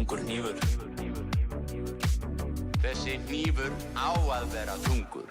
Þungur hnífur. Þessi hnífur á að vera þungur.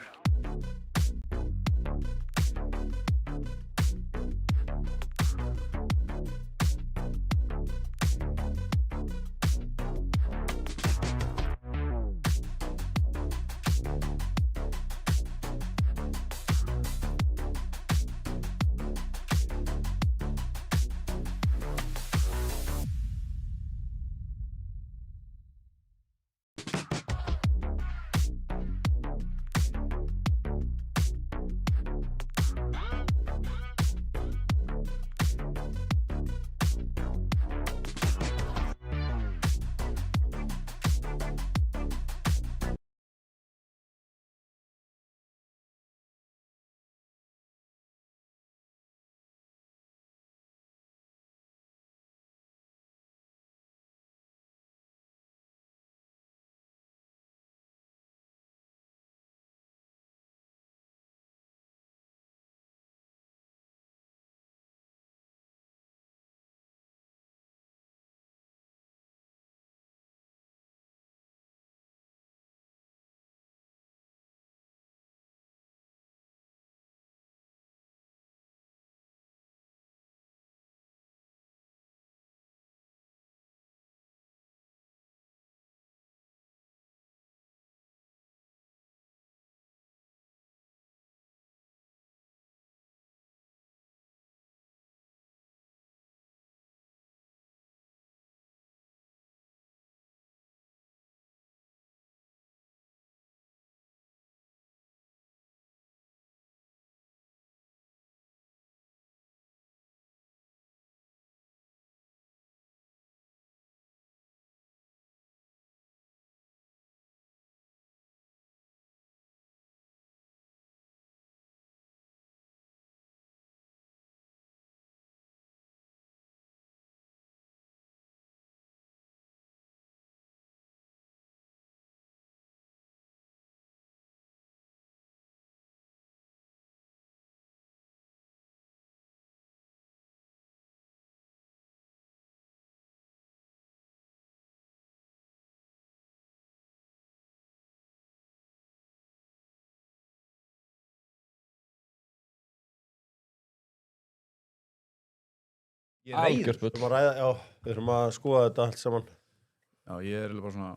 Ég er reiður. Við þurfum að skoða þetta allt saman. Já, ég er bara svona...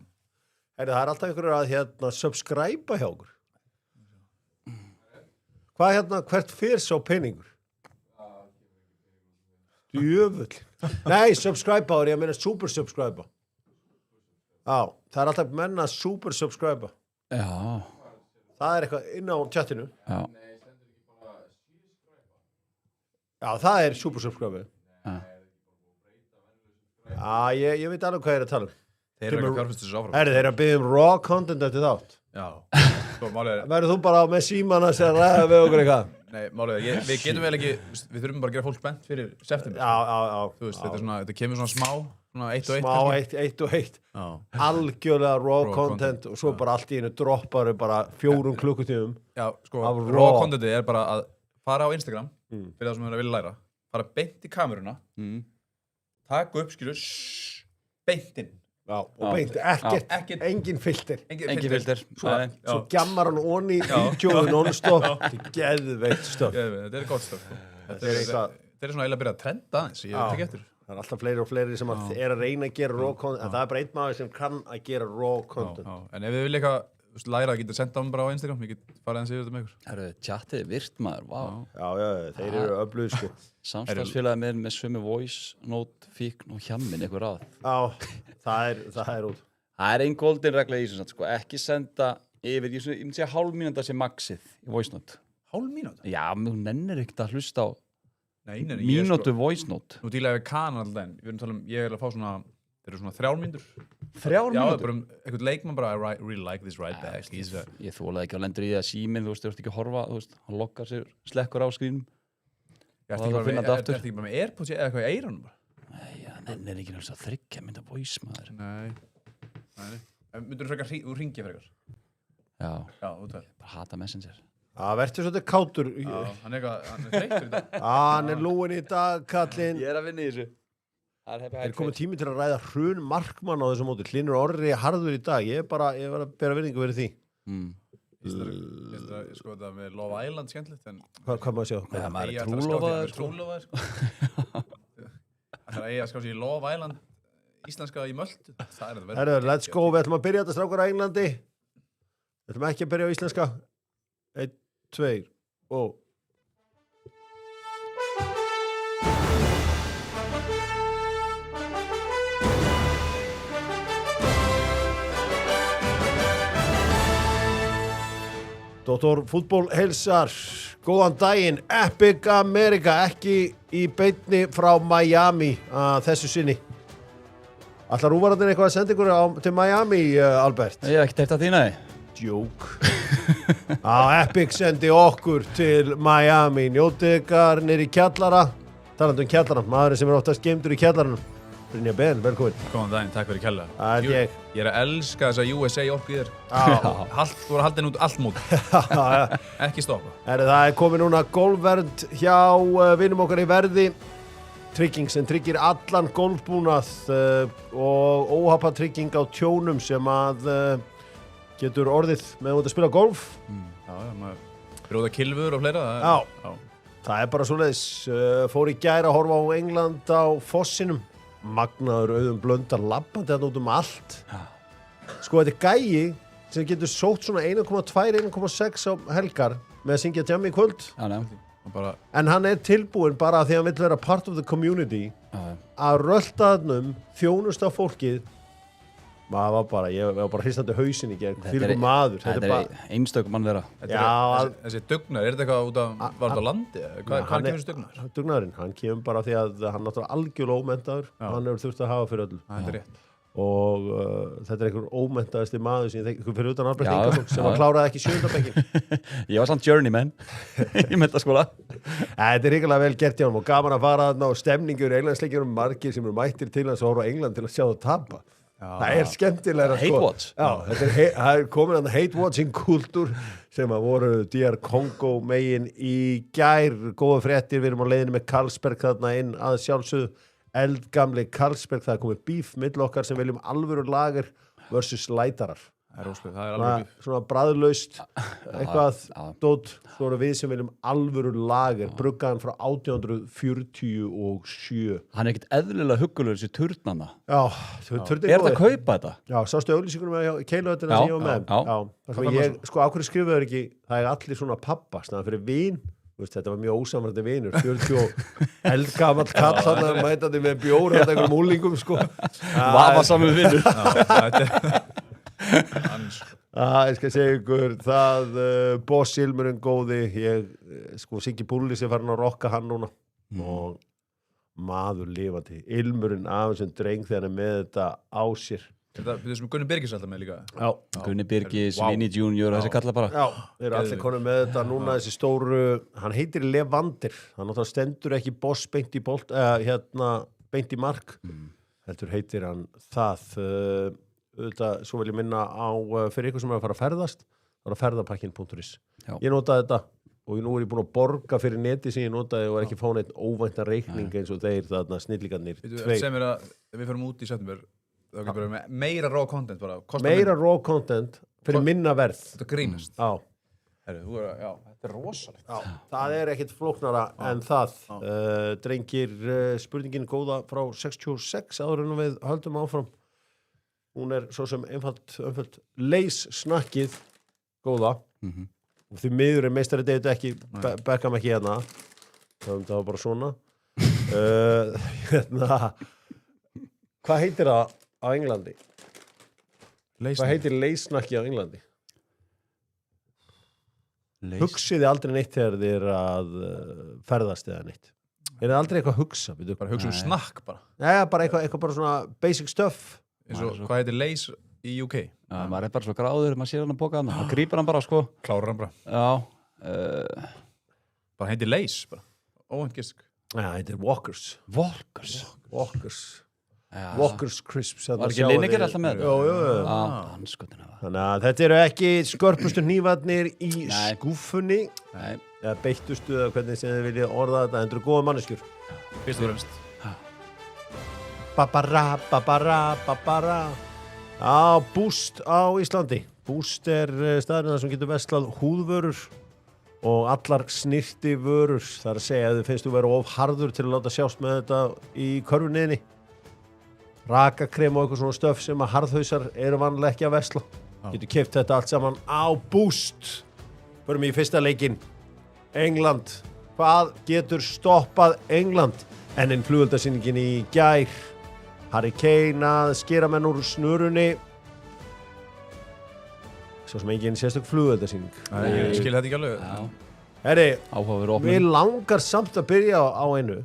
Heyrðu, það er alltaf einhverjur að subscribe hjá okkur. Hvað hvert fyrir sá peningur? Djöfull. Nei, subscribe ég meina super subscribe. Já, það er alltaf menna super subscribe. Já. Það er eitthvað inn á chatinu. Já. Já, það er super subscribe. Ég veit alveg hvað ég er að tala um. Þeir eru ekki að fjárfesta þessu áfram. Þeir eru að biðja raw content eftir þátt. Já. Sko, málið er... Verður þú bara með símana sem ræða við okkur eitthvað? Nei, málið er, við getum vel ekki... Við þurfum bara að gera fólk spennt fyrir september. Já. Þú veist, þetta kemur svona smá, svona eitt og eitt. Smá eitt og eitt. Algjörlega raw content og svo bara allt í einu droppar bara 4 klukkutímum. Já, sko, raw contentið er bara að fara á Instagram, fyrir það sem við vilja læra, fara beint í kameruna, taka upp, skilur, beint inn. Já, og beint, ekkert, engin filter. Engin filter. Svo gjammar hann onni í vídeóðu non-stop. Þetta er geðveikt stöf. Þetta er gott stöf. Þetta er svona eiginlega að byrja að trenda aðeins, ég veit ekki eftir. Það er alltaf fleiri og fleiri sem er að reyna að gera raw content, en það er bara einn maður sem kann að gera raw content. En ef við viljum eitthvað læra, getur senda hann bara á Instagram, ég get farið eins yfir þetta með ykkur. Það eru tjattið virt maður, vá. Já, þeir eru öflugir sko. Samstagsfélagi með sömu voice, note, fíkn og hjammin eitthvað ráð. Já, það er út. Það er einn golden regla í þessu, sko, ekki senda yfir, ég myndi segja hálf mínúta sé maxið í voice note. Hálf mínúta? Já, þú nennir ekkert að hlusta á mínútu voice note. Nú dílaði við kanan alltaf enn, við erum talað ég er að fá svona, þeir eru svona 3 mínútur. 3 mínútur? Já, bara einhvern leikmann bara, I really like this right back. Ég þólaði ekki að lendur í það síminn, þú veist ekki að horfa, þú veist, hann lokkar sér, slekkur á skrínum. Ertu ekki bara með AirPods eða eitthvað í eyrunum bara? Nei, það nennir ekki náttúrulega að 3 mynda voice maður. Nei. Myndur þú frekar úr ringja frekar? Já, út af. Bara hata Messenger. Vertu svolítið kátur. Hann er þreyttur í dag. Hann er lúinn í dag, kallinn. Ég er að vinna í þessu. Er komið tími til að ræða hrun markmann á þessu móti? Hlynur Orri harður í dag. Ég var að bera virðingu fyrir því. Sko þetta með Love Island skemmtilegt en Hvað maður sjá? Ja, maður Eyja er ætlar að skrá trúlofaður, sig- trúlofaður, sko. Það er eiga að skrá sig í Love Island íslenska í Möltu. Það er þetta Herru, let's go. Við ætlum að byrja þetta strákar á Englandi. Við ætlum ekki að byrja á íslenska. 1, 2 og... Dr. Fútból heilsar, góðan daginn, Epic America, ekki í beinni frá Miami að þessu sinni. Ætlar úvarðin eitthvað að senda ykkur til Miami, Albert? Ég hef ekki teirt að þína þið. Joke. Epic sendi okkur til Miami, njótið ykkar niður í kjallara. Talandi kjallara, maðurinn sem er oftast geimdur í kjallaranum. Brynja Ben, velkomin. Góðan daginn, takk fyrir kella. Það er ég. Ég er að elska þessa USA orku í þér. Þú voru að halda henni út allt mót. Ekki stoppa. Það er komið núna golfvernd hjá vinum okkar í Verði. Trygging sem tryggir allan golfbúnað og óhappa trygging á tjónum sem að getur orðið með að spila golf. Já, maður bróða kilfur og fleira. Já. Það er bara svoleiðis. Fór í gær að horfa á England á fossinum. Magnaður Auðun Blöndal labbandi þarna út allt. Sko, þetta er gæi sem getur sótt svona 1,2, 1,6 á helgar með að syngja jammi í kvöld. Bara... En hann er tilbúinn bara því að hann vill vera part of the community að rölda þannum þjónusta fólkið. Ég var bara hristandi hausinn í gegn. Þvílíkur maður. Þetta er einstök mann vera. Þessi dugnar, er þetta eitthvað út af, var þetta á landi? Hvað kemur þessi dugnar? Dugnarinn, hann kemur bara því að hann náttúrulega algjörlega ómenntaður. Hann hefur þurft að hafa fyrir öllum. Þetta er rétt. Og þetta er einhver ómenntaðasti maður sem ég þekki fyrir utan Albert Ingarsson sem kláraði ekki 7. bekkin. Ég var samt journeyman í menntaskóla. Þetta er ríkilega vel gert hjá hann og gaman að fara þarna og stemningur í Englandsleikjunum margir sem eru mættir til hans og horfa á England til að sjá það tapa. Það er skemmtilega Hate watch. Já, það er komin að hate watching kultúr sem að voru DR Kongo megin í gær, góða fréttir, við erum á leiðinu með Carlsberg þarna inn að sjálfsögðu, eldgamli Carlsberg, það er komið bíf mill okkar sem viljum alvöru lager versus lætarar. Það er óslega, það er alveg bíf. Svona bragðlaust, eitthvað dót, svo erum við sem viljum alvöru lager, bruggaðan frá 1847. Hann er ekkert eðlilega huggulur þessi turnana. Já, turnin Er þetta að kaupa þetta? Já, sástu auglýsingunum með Keiluhöllina sem ég var með? Sko, á hverju skrifuðu ekki, það er allir svona pappa, snæðan fyrir vín, þetta var mjög ósamrændi vinur, 40 eldgamall kall hann mætandi með bjór og einhverjum úlingum, sko. Vafasamur vinur. Ég skal segja ykkur það Boss Ilmurinn góði sko Siggi Búlli sem farin að rokka hann núna og maður lifandi Ilmurinn af þessum dreng þegar hann er með þetta á sér. Þetta er sem Gunni Birgis alltaf með líka. Já. Gunni Birgis, Vinny Junior, þessi kalla bara. Já, þeir eru allir konum með þetta núna, þessi stóru, hann heitir Levander, hann náttúrulega stendur ekki Boss beint í bolt, beint í mark, heldur heitir hann það, auðvitað, svo vil ég minna á, fyrir ykkur sem er að fara að ferðast, það er að ferðapakkin.is. Ég notaði þetta og nú er ég búin að borga fyrir neti sem ég notaði og er ekki fáin eitt óvænta reikning eins og þeir þarna snillingarnir. Sem er að við förum út í september, þá getur við með meira raw content bara. Meira raw content fyrir minna verð. Þetta grínast. Já. Herru, þetta er rosalegt. Já, það er ekkert flóknara en það. Drengir, spurningin góða frá 66 áður en við höldum áfram. Hún er svo sem einfalt leys snakkið góða. Og því miður er meistari deytu ekki, Beckham ekki hérna. Það var bara svona. Hvað heitir það á Englandi? Hvað heitir leysnakki á Englandi? Hugsiði aldrei neitt þegar þið er að ferðast eða neitt. Er það aldrei eitthvað að hugsa? Bara hugsa snakk bara. Nei, bara eitthvað bara svona basic stuff. Hvað heitir leys í UK? Já, maður er bara svo gráður, maður sér hann að boka hann, maður grípar hann bara, sko. Klárar hann bara. Já. Bara heitir leys bara. Óvænt gisk. Já, heitir Walkers. Walkers Crisps. Var ekki Lineker alltaf með? Jú. Þannig að þetta eru ekki skörpustu hnífarnir í skúfunni. Nei. Eða beittustu eða hvernig sem þið viljið orða þetta. Þetta eru góða manneskjur. Fyrst og fremst. Á Boost á Íslandi. Boost staðurinn þar sem getur verslað húðvörur og allar snirti vörur. Það að segja að þið finnst þú vera of harður til að láta sjást með þetta í körfunniðinni. Rakakrem og eitthvað svona stöf sem að harðhausar eru vanlega ekki að versla. Getur keypt þetta allt saman á Boost. Förum í fyrsta leikinn. England. Hvað getur stoppað England? En flugeldasýningin í gær. Harry Kane að skera menn úr snurunni. Svo sem engin sérstök flugeldasýning. Ég skil þetta ekki alveg. Herri, Áhugaverður opnun. við langar samt að byrja á einu.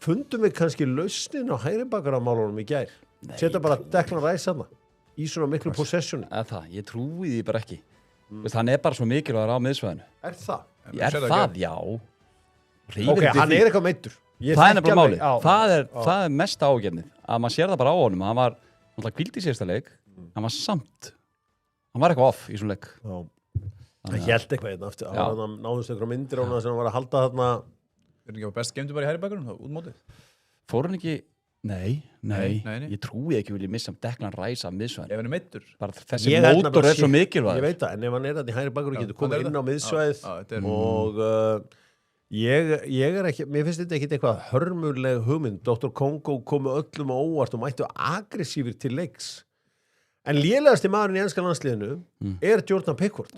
Fundum við kannski lausnin á hægri bakaramálunum í gær? Setta bara Declan Rice þarna í svona miklu possessioni. Ég trúi því bara ekki. Hann bara svo mikilvægur á miðsvæðinu. Það? Það, já. Ok, hann eitthvað meiddur. Það nefnilega málið. Það mesta ágefnið. Að maður sér það bara á honum. Hann var náttúrulega hvíld í síðasta leik. Hann var samt. Hann var eitthvað off í svona leik. Það hélt eitthvað einn aftur. Það náðust einhverja myndir á hann sem hann var að halda þarna. Er ekki á best geimdu bara í hægri bakarunum út mótið? Fór hann ekki? Nei. Ég trúi ekki vilja missa Declan Rice af miðsvæðinu. Ef hann meiddur. Bara þessi mótor svo mikilvægur. Ég veit það, en ef hann þetta í hægri bakarunum getur komið inn á miðsvæðið og mér finnst þetta ekki eitthvað hörmuleg hugmynd. Dr. Kongo komu öllum á óvart og mættu aggressífir til leiks. En lélegasti maðurinn í enska landsliðinu Jordan Pickford.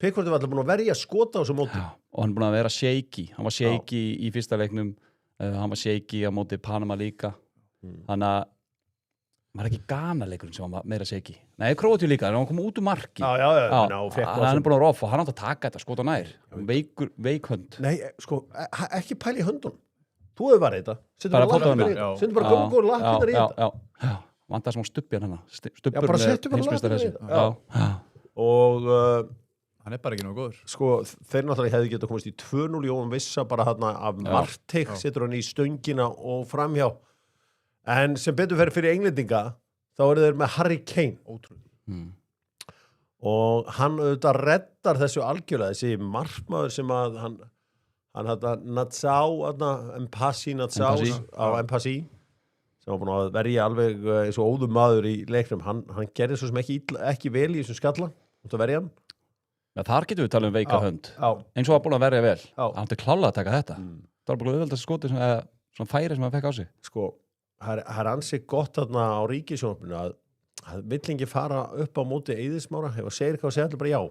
Pickford var alltaf búin að verja skota á þessu móti. Og hann er búin að vera shaky. Hann var shaky í fyrsta leiknum. Hann var shaky á móti Panama líka. Þannig að hann var ekki Ghana-leikurinn sem hann var meira shaky. Nei, Króatíu líka. Hann kom út úr marki. Já. Hann er búin að vera off og hann átt að taka þetta skota nær. Veik hönd. Nei, sko, ekki pæli í höndunum. Þú hefur varðið þetta. Settu bara Kongo og lakkirnar í þetta. Já. Vantar smá stubbi hann Stubbur með heimsmeistarinn. Og hann bara ekki nógu góður. Sko, þeir náttúrulega hefði getað komist í 2-0 Jóhann Vissa bara þarna af marteik, setur hann í stöngina og framhjá. En sem betur fyrir englendinga, þá þeir með Harry Kane. Ótrúlega. Og hann auðvitað reddar þessu algjörlega, þessi markmaður sem að hann þetta Natsau á Mpassi sem var búin að verja alveg eins og óðum maður í leiknum. Hann gerði svo sem ekki vel í þessum skalla út að verja hann. Já, þar getum við talað um veika hönd. Eins og var búin að verja vel. Hann átti klálega að taka þetta. Það var búin að auðveldast skoti svona færi sem hann fekk á sig. Sko, það er ansið gott þarna á ríkisjónvarpinu að vill ekki fara upp á móti Eiðismára. Ef að segja eitthvað, segja allir bara já.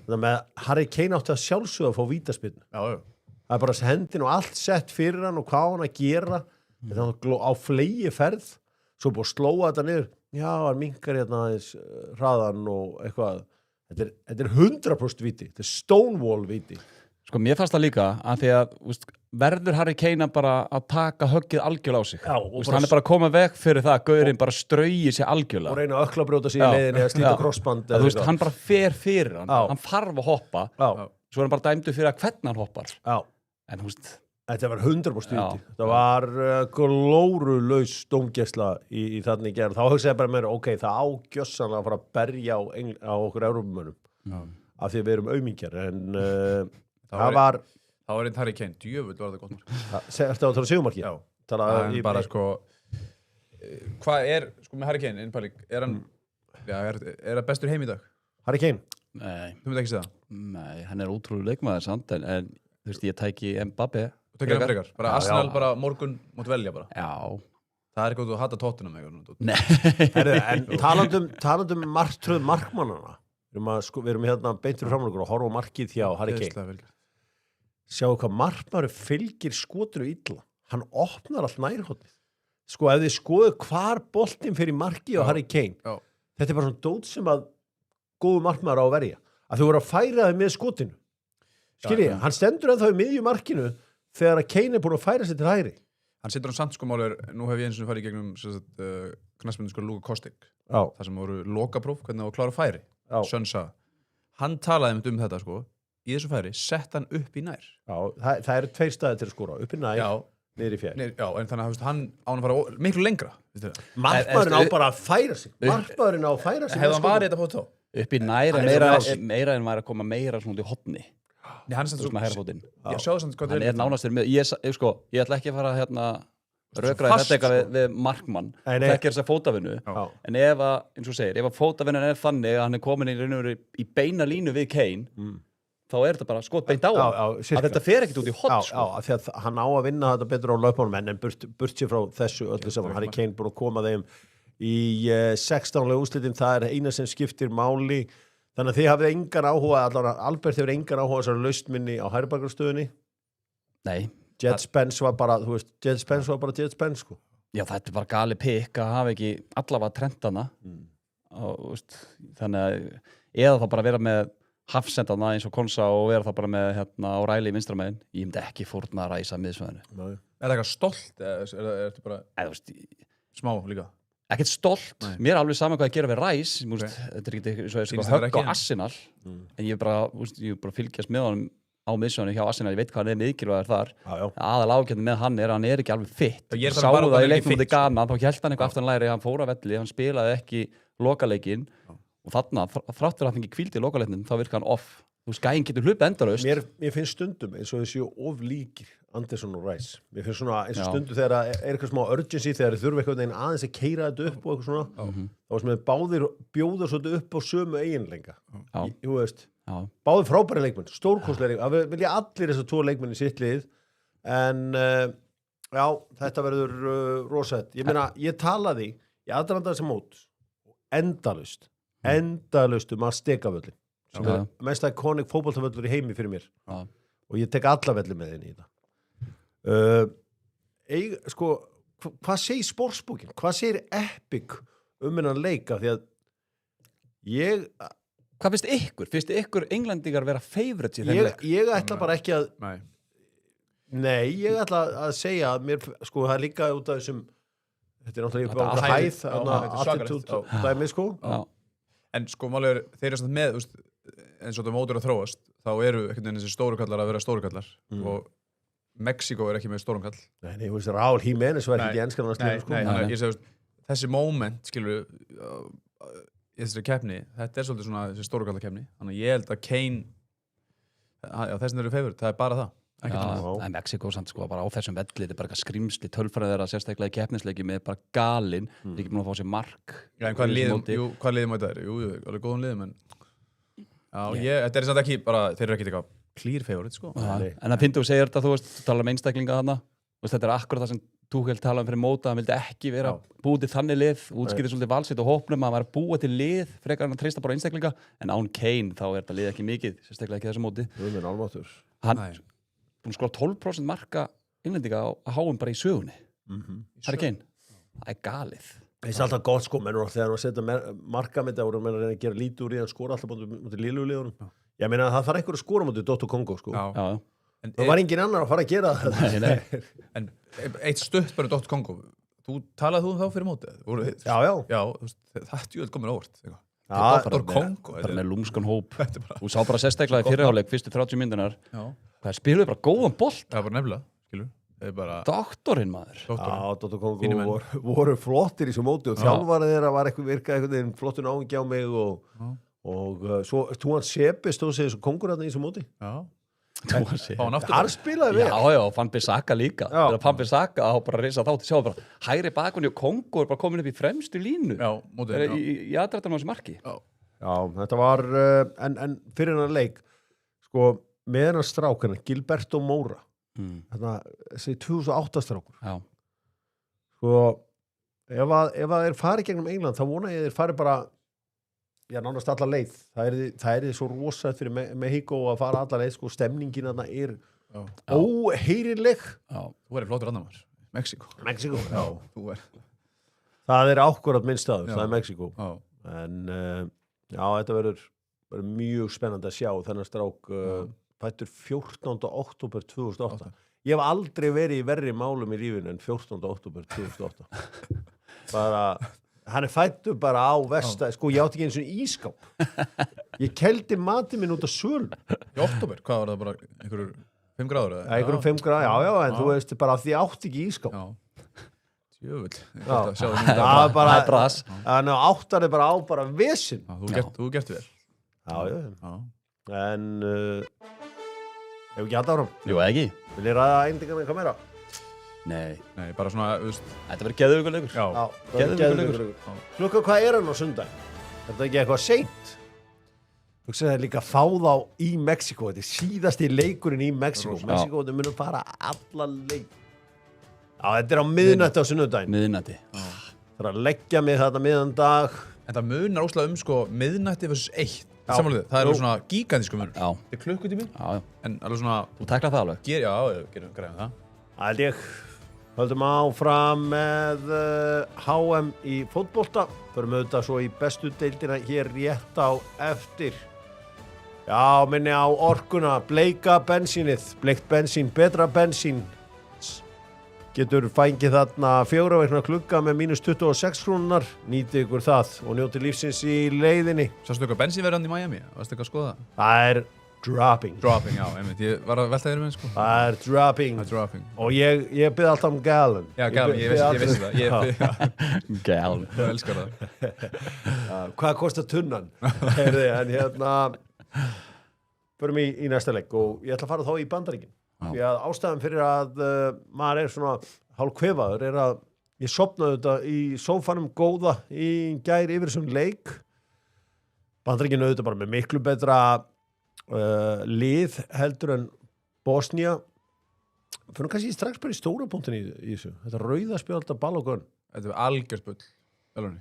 Þannig með Harry Kane átti að sjálfsögða að fá vítaspyrnu. Það er bara hendin og allt sett fyrir hann og hvað hann að gera. Þetta á flegi ferð, svo búið að slóa þetta niður. Já, hann minkar hérna aðeins hraðan og eitthvað. Þetta er 100% viti. Þetta er Stonewall viti. Sko, mér fannst það líka að því að verður Harry Kane bara að taka höggið algjörlega á sig. Já, hann er bara að koma veg fyrir það að gaurinn bara strauji sig algjörlega. Og reyna að ökklabrjóta sig í leiðinni eða slíta krossband. Hann bara fer fyrir hann. Hann þarf að hoppa. Svo er hann bara dæmdur fyrir að hvernig hann hoppar. En þetta var 100% viti. Það var glórulaus dómgæsla í þannig gerð. Þá hugsaði ég bara mér, ok, það ágjössanlega að fara að berja á okkur Evrópumönnum af því að við erum aumingjar. En það var einn Harry Kane, djöfull var það gott mark. Ertu að tala sigumarki? Já. En bara sko, hvað sko með Harry Kane, innpæling, er það bestur heim í dag? Harry Kane? Nei. Þú myndi ekki segja það? Nei, hann er ótrúlega leikmaður samt, en þú veist, ég tæki Mbappé. Þú tekir hann frekar? Bara Arsenal, bara morgun, mátt velja bara. Já. Það er eitthvað þú hata Tottenham eitthvað. Nei. En talandum martröð markmannana. Við erum hérna beintur framlökur og horfa á markið hjá Harry Kane. Sjáu hvað markmaður fylgir skotinu illa. Hann opnar allt nærhóttið. Sko, ef þið skoðu hvar boltinn fyrir markið á Harry Kane, þetta er bara svona dót sem að góðu markmaður á að verja. Að þú voru að færa þið með skotinu. Skiljið, hann stendur ennþá í miðju markinu þegar að Kane er búin að færa sig til hægri. Hann situr samt sko málur, nú hef ég eins og farið í gegnum knattspyrnu sko Luka Kostic. Það sem voru lokapróf, hvernig það var klára færi. Sönsa. Hann talaði um þetta sko, í þessu færi, sett hann upp í nær. Já, það eru 2 staðir til að skora, upp í nær, niður í fjær. Já, en þannig að hann án að fara miklu lengra. Markmaðurinn á bara að færa sig. Markmaðurinn á að færa sig. Hefði hann varið þetta fótt þá? Upp í nær meira en var að koma meira svona út í hotni. Nei, hann er með hægra fótinn. Ég sjáðu samt hvað hann er nánast fyrir mig. Ég ætla ekki að fara rökraði þetta eitthvað við markmann þekkir þessa fótavinnu en ef að, eins og segir, ef að fótavinnan er þannig að hann er komin í beina línu við Kane þá er þetta bara skot beint á hann að þetta fer ekkert út í hot sko. Já, því að hann á að vinna þetta betur á laupunum en burt sér frá þessu öllu saman Harry Kane búin að koma þeim í 16. úrslitin, það er eina sem skiptir máli þannig að þið hafið engan áhuga allavega Albert hefur engan áhuga þessari lausnminni á hægri bakvörðsstöðunni Nei Jet Spence var bara, þú veist, Jet Spence sko. Já, þetta er bara gali pikk að hafa ekki allavega trendana og þannig að eða þá bara vera með hafsendana eins og Konsa og vera þá bara með á Ræli í vinstramegin ég myndi ekki fórna að ræsa miðsvæðinu Er það eitthvað stolt eða er þetta bara smá líka? Ekkert stolt, mér er alveg saman hvað að gera við ræs þetta er ekki högg á Arsenal en ég er bara fylgjast með honum á miðsjónu hjá Arsenal, ég veit hvað hann er mikilvægur þar aðal ágættin með hann hann er ekki alveg fitt sáu það í leiknum út í Ghana þá hélt hann eitthvað aftanlæri, hann fór að velli hann spilaði ekki lokaleikinn og þarna, þrátt fyrir að hann fengi hvíld í lokaleiknum þá virka hann off, þú skæðin getur hlupið endalaust Mér finnst stundum eins og þessi of líkir Anderson og Rice, mér finnst svona eins og stundum þegar er eitthvað smá urgency þegar þið þurfa eitthvað aðeins að keyra þetta upp og eitthvað svona þá sem við báðir bjóða svolítið upp á sömu eiginleika þú veist báðir frábæri leikmenn, stórkostlegir að vilja allir þessar 2 leikmenn í sitt lið en já, þetta verður rosett ég meina, ég talaði í aðdraðanda þessa mót endalaust að stekavöllin sem er mest iconic fótboltavöllur í heimi fyrir mér og ég tek alla velli með henni í það sko, hvað segir sportsbókin? Hvað segir Epic hennan leika? Því að Hvað finnst ykkur? Finnst ykkur englendingar vera favorites í þeim leik? Ég ætla bara ekki að Nei, ég ætla að segja að mér, sko, það er líka út af þessum þetta er náttúrulega hæð attitude dæmi, sko En sko, málega þeir eru með eins og þetta mótur að þróast þá eru ekkert enn þessi stórukallar að vera stórukallar og Mexíkó er ekki með stórumkall Nei, þú veist, Raúl Jiménez var ekki í enskarnarslið sko. Nei, ég segi, þessi moment, skilur í þessari keppni, þetta er svolítið svona þessi stórukallarkeppni, þannig að ég held að Kane þessin eru favorit, það er bara það en Mexíkó samt sko bara á þessum velli þetta er bara eitthvað skrimsli, tölfræðir að sérstaklega í keppnisleiki með bara galinn þeir er ekki búin að fá sér mark en hvað liðum þetta er? Jú, alveg góðum liðum en þetta er samt ekki bara, þeir eru ekki eitthvað clear favorite sko en að Pinto segir þetta, þú veist, þú talar um einstaklinga þarna þetta er akkurat það sem Tuchel talaði um fyrir móta hann vildi ekki vera búið til þannig lið útskýrði svolítið valsitt og hópnum að hann var að búa til lið frekar en að treysta bara einstaklinga en án Kane þá er þetta lið ekki mikið sérstaklega ekki þessu móti hann búin að skora 12% marka innlendinga að háum bara í sögunni Harry Kane, það er galið það er alltaf gott sko, menn þegar hann setja markamita og hann að gera lítið úr í hann skora alltaf mútið liðlugliðunum ég meina að það þarf einhver að skora mútið Dotto Kongo sko það var engin annar að fara að gera það en eitt stutt bara Dotto Kongo talaði þú þá fyrir mótið? Já, það er djúvel komin óvart Dotto Kongo bara með lúmskan hóp þú sá bara sérstaklega í fyrirháleik fyrstu 30 mínútur það spiluði bara góðan bolt það var nefnilega, skilur doktorinn maður Dotto Kongo voru flottir í svo móti og þjálfarið þeirra var virkaði einhvern veginn flottur náungi á mig og svo Túan Sepe stóð sig þessu kongurarna í svo móti hann spilaði vel já, Van Bissaka líka þegar Van Bissaka á bara að reysa þá til sjá bara hægri bakgrunni og Kongo er bara komin upp í fremstu línu í aðrættan á þessu marki já, þetta var en fyrir hennar leik sko, með hennar strákana Gilberto Moura þessi 2008 strákur sko ef þeir fari gegnum England þá vona ég þeir fari bara nánast alla leið það er svo rosað fyrir Mexico að fara alla leið sko, stemningin þarna er óheyrileg þú er flottur annar Mexíkó það er ákvarðat minn staður, það er Mexíkó en þetta verður mjög spennandi að sjá þennan strák fættur 14. október 2008 ég hef aldrei verið í verri málum í lífinu en 14. október 2008 bara hann er fættur bara á versta sko ég átti ekki eins og ískáp ég keldi matið minn út af söl í október, hvað var það bara einhverjur 5 gráður? Einhverjum 5 gráður, já en þú veist bara því ég átti ekki ískáp Jöfull það er bara þannig að áttar er bara á bara vesinn þú gert vel en ef ekki alltaf áfram jú ekki vil ég ræða eindigarna hvað meira? Nei, bara svona, þú veist. þetta verður geðveikur. Já. það er geðveikur. Klukka, hvað er hann á sundag? Er þetta ekki eitthvað seint? Hugsa það er líka að fá þá í Mexíkó. Þetta er síðasti leikurinn í Mexíkó. Mexíkó, þetta munum fara alla leik. Já, þetta er á miðnætti á sunnudaginn. Miðnætti. Það er að leggja mig þetta miðan dag. En það munar óslega sko miðnætti versus 1. Samanlega, það er svona gigantísku munur. Já. Þetta er klukkutími. Já. En alveg svona... Þú teklar það alveg? Gerum græðum það. Það held ég. Höldum áfram með HM í fótbolta. Förum auðvitað svo í bestu deildina hér rétt á eftir. Já, minni á orkuna. Bleika bensínið. Bleikt bensín, betra bensín. Getur fængið þarna 4 vikna klukka með mínus 26 krónunar. Nýtið ykkur það og njótið lífsins í leiðinni. Sástu eitthvað bensínverðan í Miami? Varstu eitthvað að skoða það? Það er dropping. Dropping, já, einmitt. Ég var að velta þér með sko. Það er dropping. Það er dropping. Og ég byrði alltaf gallon. Já, gallon, ég vissi það. Gallon. Ég elskar það. Hvað kostar tunnan? En hérna förum í næsta leik og ég ætla að fara þá í Bandaríkin. Því að ástæðan fyrir að maður er svona hálf kvefaður er að ég sofnaði þetta í sófanum góða í gær yfir þessum leik. Bandaríkin auðvitað bara með miklu betra lið heldur en Bosnia. Fyrir kannski strax bara í stóra punktin í þessu. Þetta rauðaspjald af Balogun. Þetta er algjörsbull.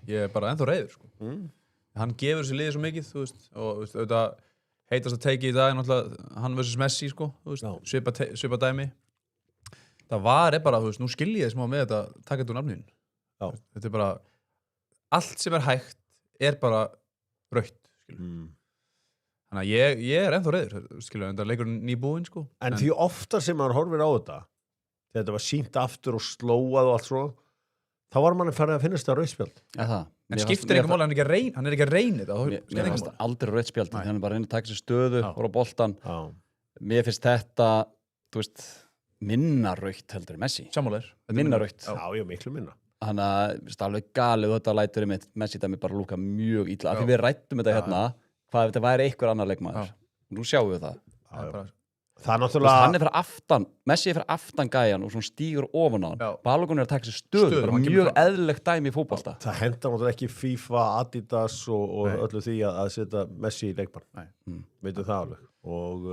Ég er bara ennþá reiður sko. Hann gefur sér liðið svo mikið, þú veist, og þú veist, auðvitað heitast að teiki í dag, náttúrulega hann versus Messi, sko, þú veist, svipa dæmi. Það var bara, þú veist, nú skil ég smá með þetta, taka þetta úr nafninu. Þetta er bara, allt sem er hægt er bara rautt, skilur. Þannig að ég er ennþá reiður, skilur, en það leikur nýbúinn, sko. En því oftar sem maður horfir á þetta, þegar þetta var sýnt aftur og slóað og allt svona, þá var manni farið að finnast það rauðspjald. En skiptir ekki máli, hann er ekki að reyna þetta. Mér finnst aldrei rautt spjald, hann er bara að reyna að taka sér stöðu, voru á boltan. Mér finnst þetta, þú veist, minna rautt heldur en Messi. Sammálaður. Minna rautt. Já, miklu minna. Þannig að það er alveg galið þetta lætur mitt Messi dæmi bara lúka mjög illa. Af því við rættum þetta hérna, hvað þetta væri einhver annar leikmaður. Nú sjáum við það. Það er náttúrulega... Hann er fyrir aftan, Messi er fyrir aftan gæjan og svona stígur ofan á hann. Balogun er að taka sér stöðu, bara mjög eðlilegt dæmi í fótbolta. Það henda náttúrulega ekki FIFA, Adidas og öllu því að setja Messi í leikbann. Veitum það alveg. Og...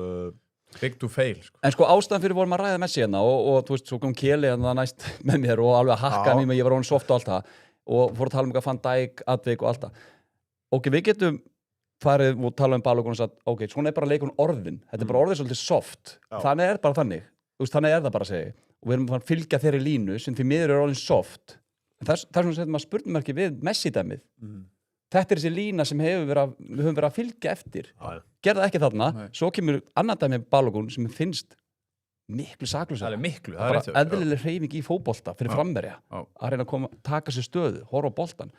big to fail. Sko. En sko ástæðan fyrir vorum að ræða Messi hérna og þú veist, svo kom Keli hérna næst með mér og alveg að hakka mér, ég var honum soft og allt það og fór að tala eitthvað Van Dijk, Advik og allt það. Ok, við getum farið og tala Balogun og sagt, ok, svona er bara leikurinn orðin. Þetta er bara orðið svolítið soft. Þannig er bara þannig. Þú veist, þannig er það bara að segja. Og við erum að fylgja þeirri línu sem því miður er orðin soft. En það er svona að setja maður spurningmerki við Messi-dæmið. Þetta er þessi lína sem við höfum verið að fylgja eftir. Gerða ekki þarna. Svo kemur annan dæmi Balogun sem finnst miklu saklausar. Það er miklu. Það er bara eðlileg hreyfing í fótbolta fyrir framverja. Að reyna að taka sér stöðu, horfa á boltann.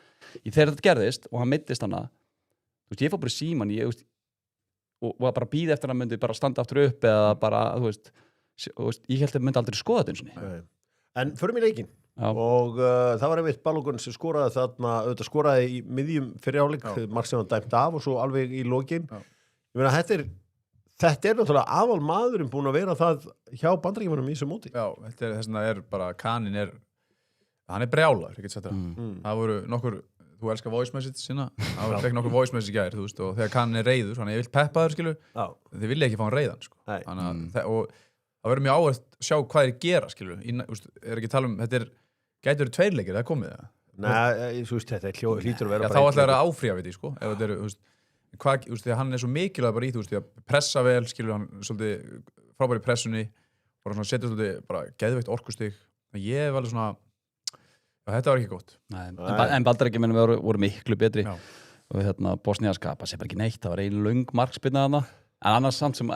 Þegar þetta gerðist og hann meiddist hana, þú veist, ég fór bara í síman og var bara að bíða eftir hann myndi bara standa aftur upp eða bara, þú veist, ég held að myndi aldrei skoða þetta eins og niður. En förum í leikinn og það var einmitt Balogun sem skoraði þarna, auðvitað skoraði í miðjum fyrir áleik, mark sem hann dæmt af og svo alveg í lokin. Ég meina, þetta er náttúrulega aðal maðurinn búin að vera það hjá Bandaríkjamönnum í þessu móti. Já, þess vegna er bara, Kanin hann er brjálaður, ég get sagt það. Það voru nokkur... Þú elskar voice message sína, það fekk nokkur voice message í gær, þú veist, og þegar Kanin er reiður, þannig að ég vil peppa þér, skilu, þið vilja ekki fá hann reiðan, sko. Og það verður mjög áherslu að sjá hvað þeir gera, skilu, er ekki að tala þetta gæti verið 2 leikir, það er komið það. Nei, þú veist, þetta hlýtur að vera bara... Já, þá ætla það að áfrýja við því, sko, ef þetta eru, þú veist, þegar hann er svo mikilvæg bara í, þú veist, að pressa vel, skilu, hann svolítið frábær í pressunni, bara svona setja svolítið bara geðveikt orkustig. Ég hef alveg svona þetta var ekki gott. En Bandaríkjamenn voru miklu betri og Bosnia skapa sér bara ekki neitt, það var ein löng markspyrna þarna, en annars samt sem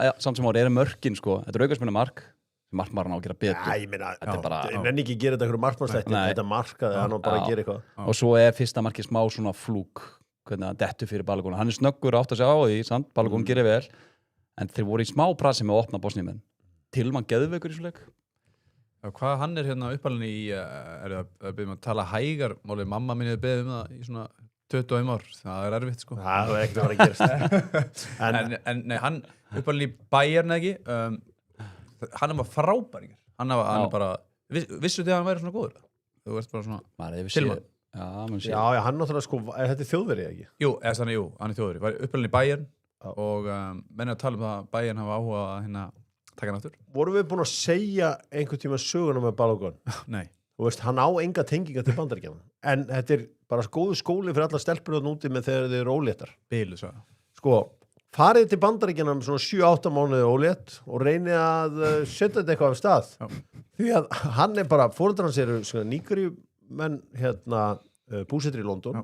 ári mörkin, sko, þetta er aukaspyrna mark sem markmaðurinn á að gera betur. Já, ég meina, það nenni ekki að gera þetta einhverju markmannsþætti, þetta markaði hann bara að gera eitthvað. Og svo er fyrsta markið smá svona flúk, hvernig hann dettur fyrir Balogun, hann er snöggur átt að segja á því, sant, Balogun gerir vel, en þeir voru í smá prassi með að opna Bosníumenn. Tilmann geðveikur í svo leik. Hvað hann er hérna uppalinn í, er það að byrja að tala hægar, málið mamma minni beðið það í svona 21 ár, það er erfitt, sko. Það er ekkert að vera að gerast. Nei, hann uppalinn í Bayern ekki, hann var frábær, hann er bara Vissu þið að hann væri svona góður? Þú ert bara svona Maður hefur Tilman. Já, hann náttúrulega sko, þetta er þjóðverið ekki? Jú, hann er þjóðveri. Var uppalinn í Bayern og menn að tala það að Bayern hafa áhuga að taka hann aftur. Vorum við búin að segja einhvern tíma söguna með Balogun? Nei. Þú veist, hann á enga tenginga til Bandaríkjanna. En þetta er bara góðu skóli fyrir alla stelpur þarna úti með þegar þið eru óléttar. Bilu, svo. Sko, farið til Bandaríkjanna með svona 7-8 mánuði ólétt og reynið að setja þetta eitthvað af stað. Já. Því að hann er bara, foreldrar hans eru Nígeríumenn búsettir í London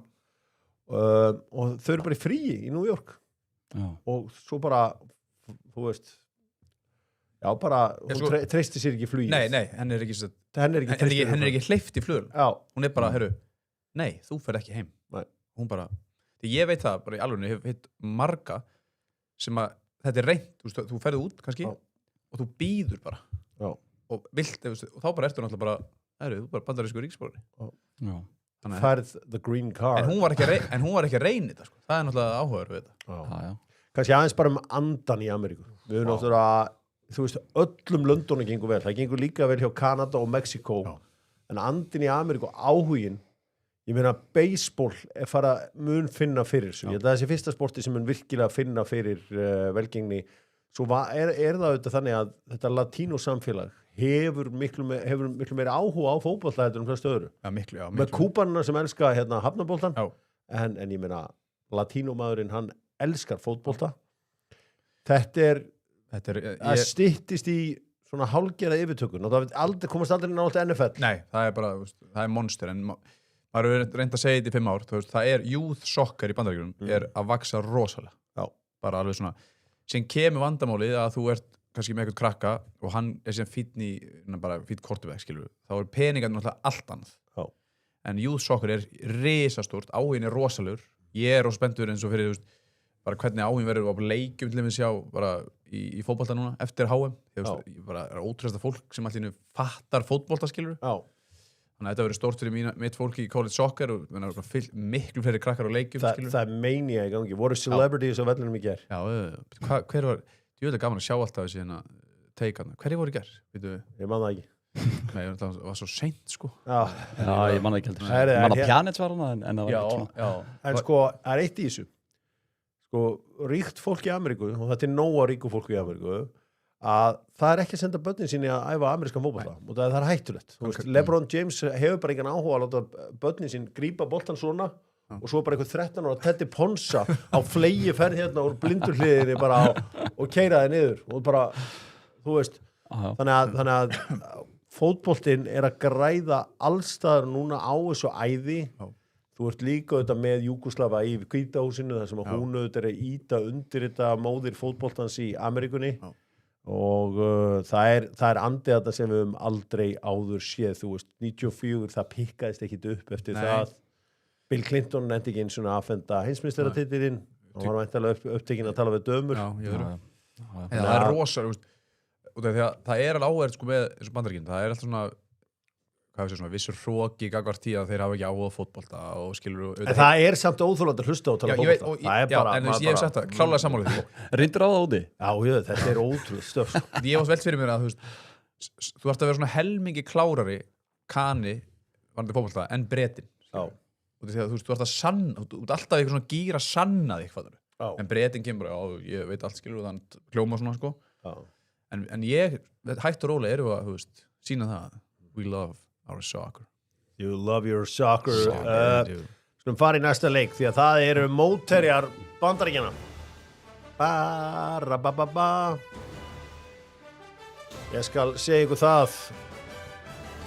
og þau eru bara í fríi í New York. Já. Og svo bara, þú veist, já, bara, hún treysti sér ekki flugið. Nei, henn er ekki hleypt í flugul. Já. Hún er bara, nei, þú fer ekki heim. Nei. Hún bara, því ég veit það, bara í alveg, ég hef hitt marga sem að, þetta er reynt, þú ferði út kannski og þú býður bara. Já. Og vilt, og þá bara ertu náttúrulega bara, þú bara bandarísku ríkisborgari. Já. Færð the green card. En hún var ekki að reyna þetta, sko. Það er náttúrulega áhugaður við þetta. Já. Kannski aðeins bara andan í Ameríku. Við erum náttúrulega, þú veist, öllum löndunum gengur vel. Það gengur líka vel hjá Kanada og Mexiko. En andin í Ameríku, áhugin, ég meina, baseball er fara mun finna fyrir þessu. Það er þessi fyrsta sporti sem mun virkilega finna fyrir velgengni. Svo er það auðvitað þannig að þetta latínósamfélag hefur miklu meira áhuga á fótbolta heldur flest öðru. Já, miklu. Með kúbanina sem elska hafnaboltan. En ég meina, latínómaðurinn, hann elskar fótbolta. Þetta styttist í svona hálfgerða yfirtökun og það komast aldrei nátt NFL. Nei, það er monster, en maður er reynd að segja þetta í 5 ár, það er youth soccer í Bandaríkjunum er að vaksa rosalega. Já. Bara alveg svona, sem kemur vandamálið að þú ert kannski með eitthvað krakka og hann er síðan fínn kortuveg, skilur við. Þá er peningarnir náttúrulega allt annað. Já. En youth soccer er risastórt, áhugin er rosalegur. Ég er rosa spenntur eins og fyrir, bara hvernig áhugin verður á leikjum til að sjá bara í fótbolta núna eftir HM. Ég bara er ótrúlega fólk sem allir fattar fótbolta, skilur við. Já. Þannig að þetta verður stórt fyrir mitt fólk í college soccer og miklu fleiri krakkar á leikjum. Það er mania í gangi. Voru celebrities á vellinum í gær? Já, hver var, ég veit að gaman að sjá alltaf þessi teikana. Hverju voru í gær? Ég man það ekki. Nei, það var svo seint, sko. Já, ég man það ekki heldur. Ég man að Pjanic var hana, en það var ekki svona. Já. En sko, það er eitt í þessu. Sko, ríkt fólk í Ameríku, og þetta er nóga ríku fólk í Ameríku, að það er ekki að senda börnin síni að æfa amerískan fótbolta og það er hættulegt. LeBron James hefur bara engan áhuga að láta börnin sín grípa boltan svona og svo bara einhver 13 ára Teddy Ponsa á flegi ferð hérna úr blindurhliðinni bara og keyra þið niður og bara, þú veist, þannig að fótboltinn er að græða allstaðar núna á þessu æði. Þú ert líka auðvitað með Júgoslava í Hvíta húsinu þar sem að hún auðvitað er að ýta undir þetta móðir fótboltans í Ameríkunni. Og það er andið þetta sem við höfum aldrei áður séð, þú veist, 94 það pikkaðist ekkit upp eftir það. Bill Clinton nefndi ekki eins og aðfenda heimsmeistaratitilinn og hann var væntanlega upptekinn að tala við dömur. Það er rosalega, það er alveg áhverð sko með eins og Bandaríkjunum, það er alltaf svona vissur hroki gagvart í að þeir hafa ekki áhuga á fótbolta og skilur. En það er samt óþolandi að hlusta á að tala fótbolta. Já, en ég hef sagt það, klálega sammálið. Reyndur á það úti? Já, þetta er ótrúlega stöf. Ég var velt fyrir mér að þú ert að vera svona helmingi klárari kani varandi fótbolta en Bretinn. Já. Þú ert að sanna, þú ert alltaf eitthvað svona gíra að sanna þig hvað það. En Bretinn kemur, ég veit allt skilur og þannig hljóma svona sko. En ég, hægt og rólega erum við að sína það, we love our soccer. You love your soccer. Skulum fara í næsta leik því að það eru mótherjar Bandaríkjanna. Ég skal segja ykkur það.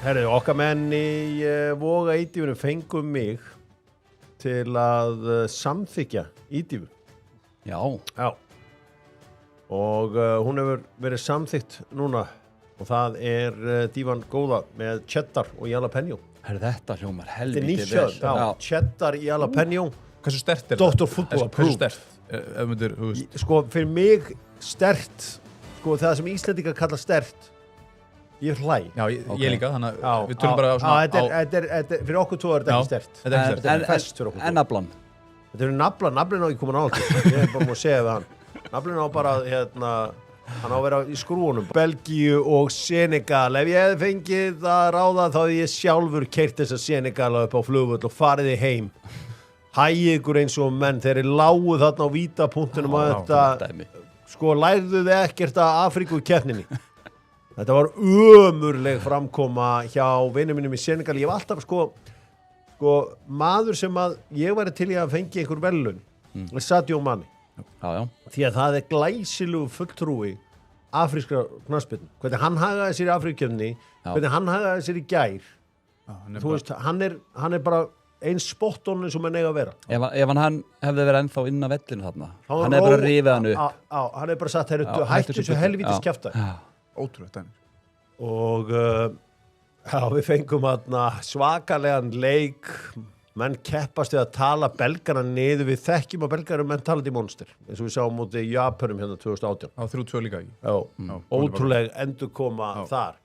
Herðu, okkar menn í Voga ídífunum fengum mig til að samþykja ídífu. Já. Og hún hefur verið samþykkt núna og það er dívan góða með cheddar og jalapeno. Þetta hljómar helviti vel. Þetta er nýtt cheddar, jalapeno. Hversu sterkt er þetta? Dr. Football approved. Hversu sterkt? Sko, fyrir mig sterkt, sko, það sem Íslendingar kalla sterkt, ég hlæ. Já, ég líka, þannig að við tölum bara svona fyrir okkur tvo er þetta ekki sterkt. Þetta er fest fyrir okkur tvo. En naflan? Þetta er naflan á ekki komin á allt. Ég er bara múið að segja við hann. Naflan á bara, hann á að vera í skrúunum. Belgíu og Senegal. Ef ég hefði fengið að ráða þá hefði ég sjálfur keyrt þessa Senegala upp á flugvöll og farið þið heim. Hægið ykkur eins og menn, þeir lágu þarna á vítapunktunum að þetta, sko lærðu þið ekkert að Afríku í keppninni. Þetta var ömurleg framkoma hjá vinum mínum í Senegal. Ég var alltaf sko maður sem að ég væri til í að fengi einhver velun, Sadio Mane. Já. Því að það glæsilegu fulltrúi afrískra knattspyrnu. Hvernig hann hagaði sér í Afríkukeppninni, hvernig hann hagaði sér í gær. Þú veist, hann er bara eins spot on eins og menn eiga að vera. Ef hann hefði verið ennþá inn á vellinu þarna, hann hefði bara rifið hann upp. Hann hefði bara sagt, hættu þessu helvítis kjafta. Ótrúlegt dæmi. Og við fengum svakalegan leik. Menn keppast við að tala belgana niður. Við þekkjum að belgar eru mentality monster, eins og við sáum mútið Japanum hérna 2018. Á 3-2 líka í. Ótrúleg endurkoma þar.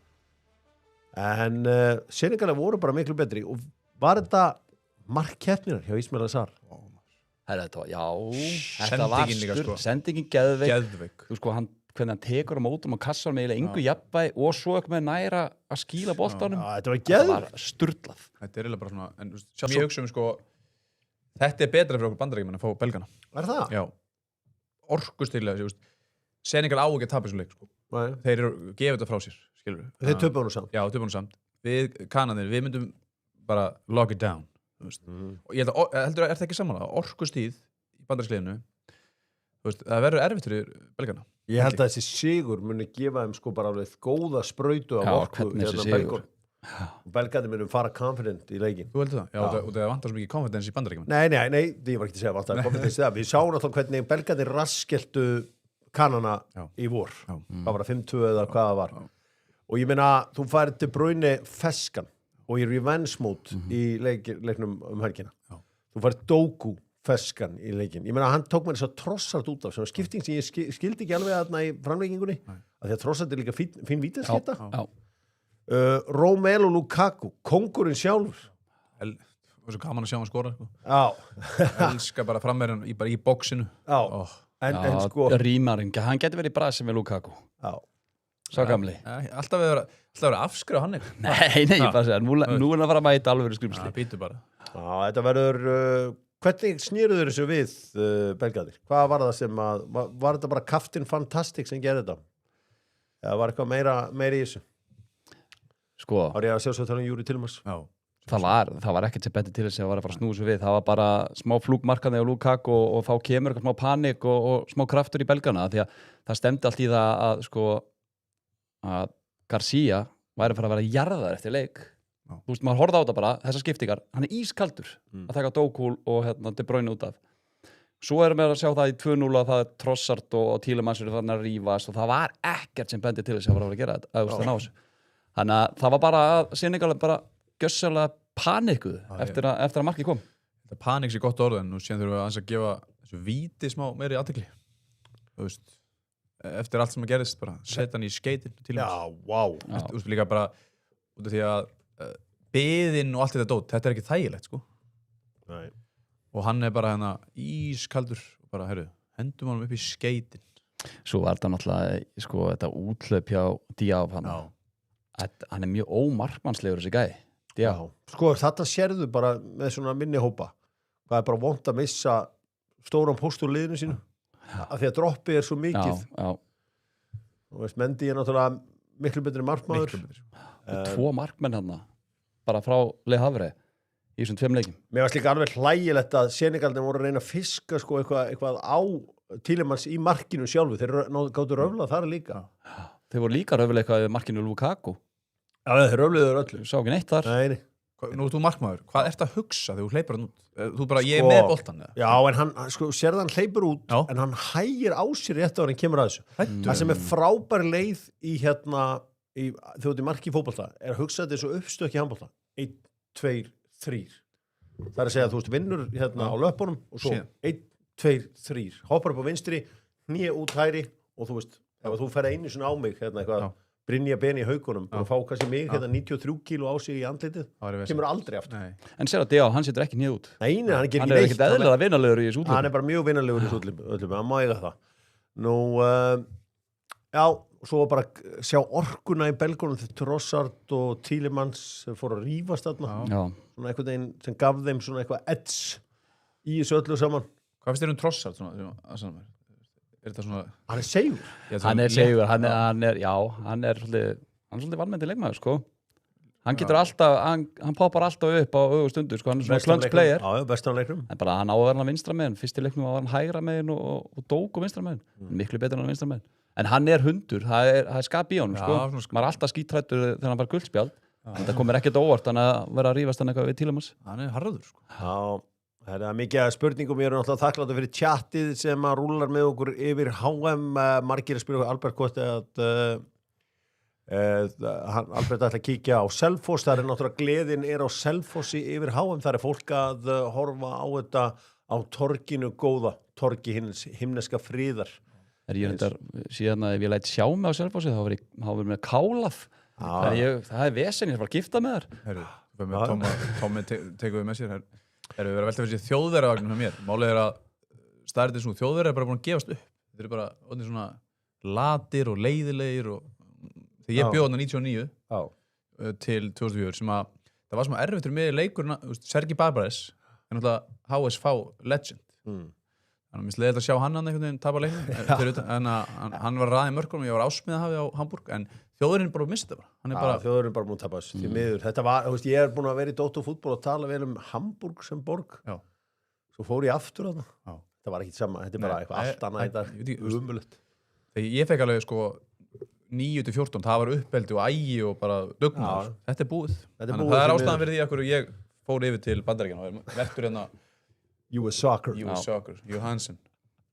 En Senegal voru bara miklu betri. Og var þetta markkeppninar hjá Ismail Assar? Þetta var Sendingin líka, sko. Sendingin geðveik. Þú sko, hvernig hann tekur á mótum og kassar með engu jafnvægi og svo ekki með næra að skýla boltanum. Þetta var geðveik. Það var sturlað. Þetta er eiginlega bara svona, en ég hugsa sko, þetta er betra fyrir okkur Bandaríkjamenn að fá belgana. Er það? Já. Orkustilega, Senegal á ekki að tapa þessu leik, sko. Þeir eru gefið þetta frá sér, skilur við. Þeir töpuðu nú samt. Já, töpuðu nú samt. Við Kanadinir, við myndum bara lock it down. Og ég heldur að það ekki samanlega, orkustíð í bandarískliðinu, það verður erfitt fyrir belgana. Ég held að þessi sigur muni gefa þeim sko bara alveg góða sprautu af orku hérna sigur. Belgarnir munum fara confident í leikin. Þú heldur það? Já, og það vantar svo mikið confidence í Bandaríkjamenn. Nei, ég var ekki að segja vantar confidence það. Við sáum náttúrulega hvernig belgarnir raskelltu Kanana í vor. Það var 5-2 eða hvað það var. Og ég meina, þú færið til Bruyne feskan og í revenge mode í leiknum helgina. Þú færið Doku feskan í leikin. Ég meina, hann tók mér þess að Trossard út af, sem var skipting sem ég skildi ekki alveg þarna í framleikingunni, að því að Trossard er líka fín vítaskipta. Romelu Lukaku, kóngurinn sjálfur. Það var svo gaman að sjá hann skora. Elskar bara frammeirinn bara í bóksinu. En sko... Rímarinn, hann getur verið í brasi með Lukaku. Svo gamli. Alltaf verið afskrifa hann eitthvað. Nei, ég bara segja, nú er það að fara að mæta alveg skrýmsli. Býtu bara. Þetta verður... Hvernig snýruður þessu við belgarnir? Hvað var það sem að... Var þetta bara Captain Fantastic sem gerði þetta? Eða var eitthvað meira í þessu? Sko... Var ég að sjá svo að tala Júri Tilmars? Já. Það var ekkert sem betur til þess að fara að snúa þessu við. Það var bara smá flúkmarkaði á Lukaku og þá kemur eitthvað smá panik og smá kraftur í belgana. Því að það stemdi allt í það að Garcia væri að fara að vera jarðar eftir leik. Þú veist, maður horfði á þetta bara, þessar skiptingar, hann er ískaldur að taka Doku og De Bruyne út af. Svo erum við að sjá það í 2-0 að það er Trossard og Tielemans eru þarna að rífast og það var ekkert sem bendi til þess að fara að gera þetta, að ná þessu. Þannig að það var bara að Senegal bara gjössalega panikuð eftir að markið kom. Þetta panik sé gott orð en nú síðan þurfum við að gefa þessu víti smá meiri athygli. Þú veist, eftir allt sem að gerist bara, setja hann í skeitin. Já, wow. Þú veist, líka bara út af því að biðinn og allt þetta dót, þetta er ekki þægilegt sko. Nei. Og hann er bara hérna ískaldur og bara, hendum hann upp í skeitin. Svo var þetta náttúrulega sko, þetta útlöp hjá Diab hann er mjög ómarkmannslegur þessi gæi. Diab. Sko þetta sérðu bara með svona minni hópa. Það er bara vont að missa stóran post úr liðinu sínu af því að droppið er svo mikið. Þú veist, Mendy er náttúrulega miklu betri markmaður. Og 2 markmenn hann bara frá Le Havre í þessum 2 leikjum. Mér var líka alveg hlægilegt að Senegalnir voru að reyna að fiska sko, eitthvað á Tielemans í markinu sjálfu. Þeir gáttu röflað þar líka. Þeir voru líka röflað eitthvað í markinu Lukaku. Já, þeir röfluður öllu. Sá ekki neitt þar. Nei. Nú ert þú markmaður. Hvað ert að hugsa þegar þú hleypur hann út? Þú bara, ég er með boltan. Já, en hann, sko, sérðu hann hleypur út en hann hægir á sér rétt á hann kemur að þessu. Það sem er frábær leið í þú ert í marki fótbolta er að hugsa þetta svo uppstökk í handbolta 1, 2, 3 það er að segja að þú veist vinnur á löpunum og svo 1, 2, 3 hoppar upp á vinstri, hné út hæri og þú veist, ef þú fer einu svona á mig eitthvað, Brynja Ben í haugunum og fá kannski mig 93 kíló á sig í andlitið kemur aldrei aftur. En sér að Diab, hann setur ekki nýð út. Nei, hann er ekki hann er ekkert eðlilega vinalegur í þessu útlöfum. Hann er bara mjög vinalegur í þessu útlöfum, hann má eiga það. Nú Já, svo bara sjá orkuna í belgunum þegar Trossard og Tielemans fóru að rífast þarna. Já. Svona einhvern veginn sem gaf þeim svona eitthvað edge í þessu öllu saman. Hvað finnst þér Trossard svona? Er þetta svona... Hann segur. Hann segur, hann er svolítið valmennandi leikmaður, sko. Hann getur alltaf, hann poppar alltaf upp á stundu, sko, hann er svona klönsk player. Já, bestan leiknum. En bara hann á að vera hann vinstra megin, fyrst í leiknum var hann hægra megin og dók vinstra megin. Miklu betur en hann vinstra megin. En hann er hundur, það er skap í honum, sko. Maður er alltaf skítrættur þegar hann var guldspjald. En það komir ekkert óvart hann að vera að rífast hann eitthvað við Tielemans. Hann er harður, sko. Já, það er mikið spurningum. Ég er náttúrulega þakkláttur fyrir tjattið sem að rúlar með okkur yfir HM. Margir að spyrja Albert hvort að Albert ætla að kíkja á Selfoss. Það er náttúrulega gleðin er á Selfossi yfir HM. Það er fólk að horfa á þetta á torginu góða, torgi himneska friðar. Ég reyndar síðan að ef ég læt sjá mig á Selfossi þá verið með kálaf. Það er vesen, ég er bara að gifta með þar. Herru, Tómi tekur við með sér. Herru, við verðum að velta fyrir sér þjóðverðavagnum með mér. Málið er að staðrindin svona þjóðverði er bara búin að gefast upp. Þetta er bara svona latir og leiðilegir og þegar ég bjóð hann 99 til 2004 sem að það var sem að erfitt fyrir mig leikurinn, Sergi Barbares er náttúrulega HSV legend þannig að mér sleiði að sjá hann einhvern veginn tapa leiknum en hann var ræði mörkunum og ég var ásmiðahafi á Hamburg en þjóðurinn bara missið það bara þjóðurinn bara múið tapa því miður þetta var, ég er búin að vera í Dóttu fútból og tala vel Hamburg sem borg svo fór ég aftur að það var ekki sama, þetta er bara eitthvað allt annað þetta umulett þegar ég fekk alveg sko 9-14, það var uppeldi og ægi og bara dugnaður. Þetta er búið. Það er ástæðan fyrir því að ég fór yfir til Bandaríkjanna og verður hérna US Soccer, Johansson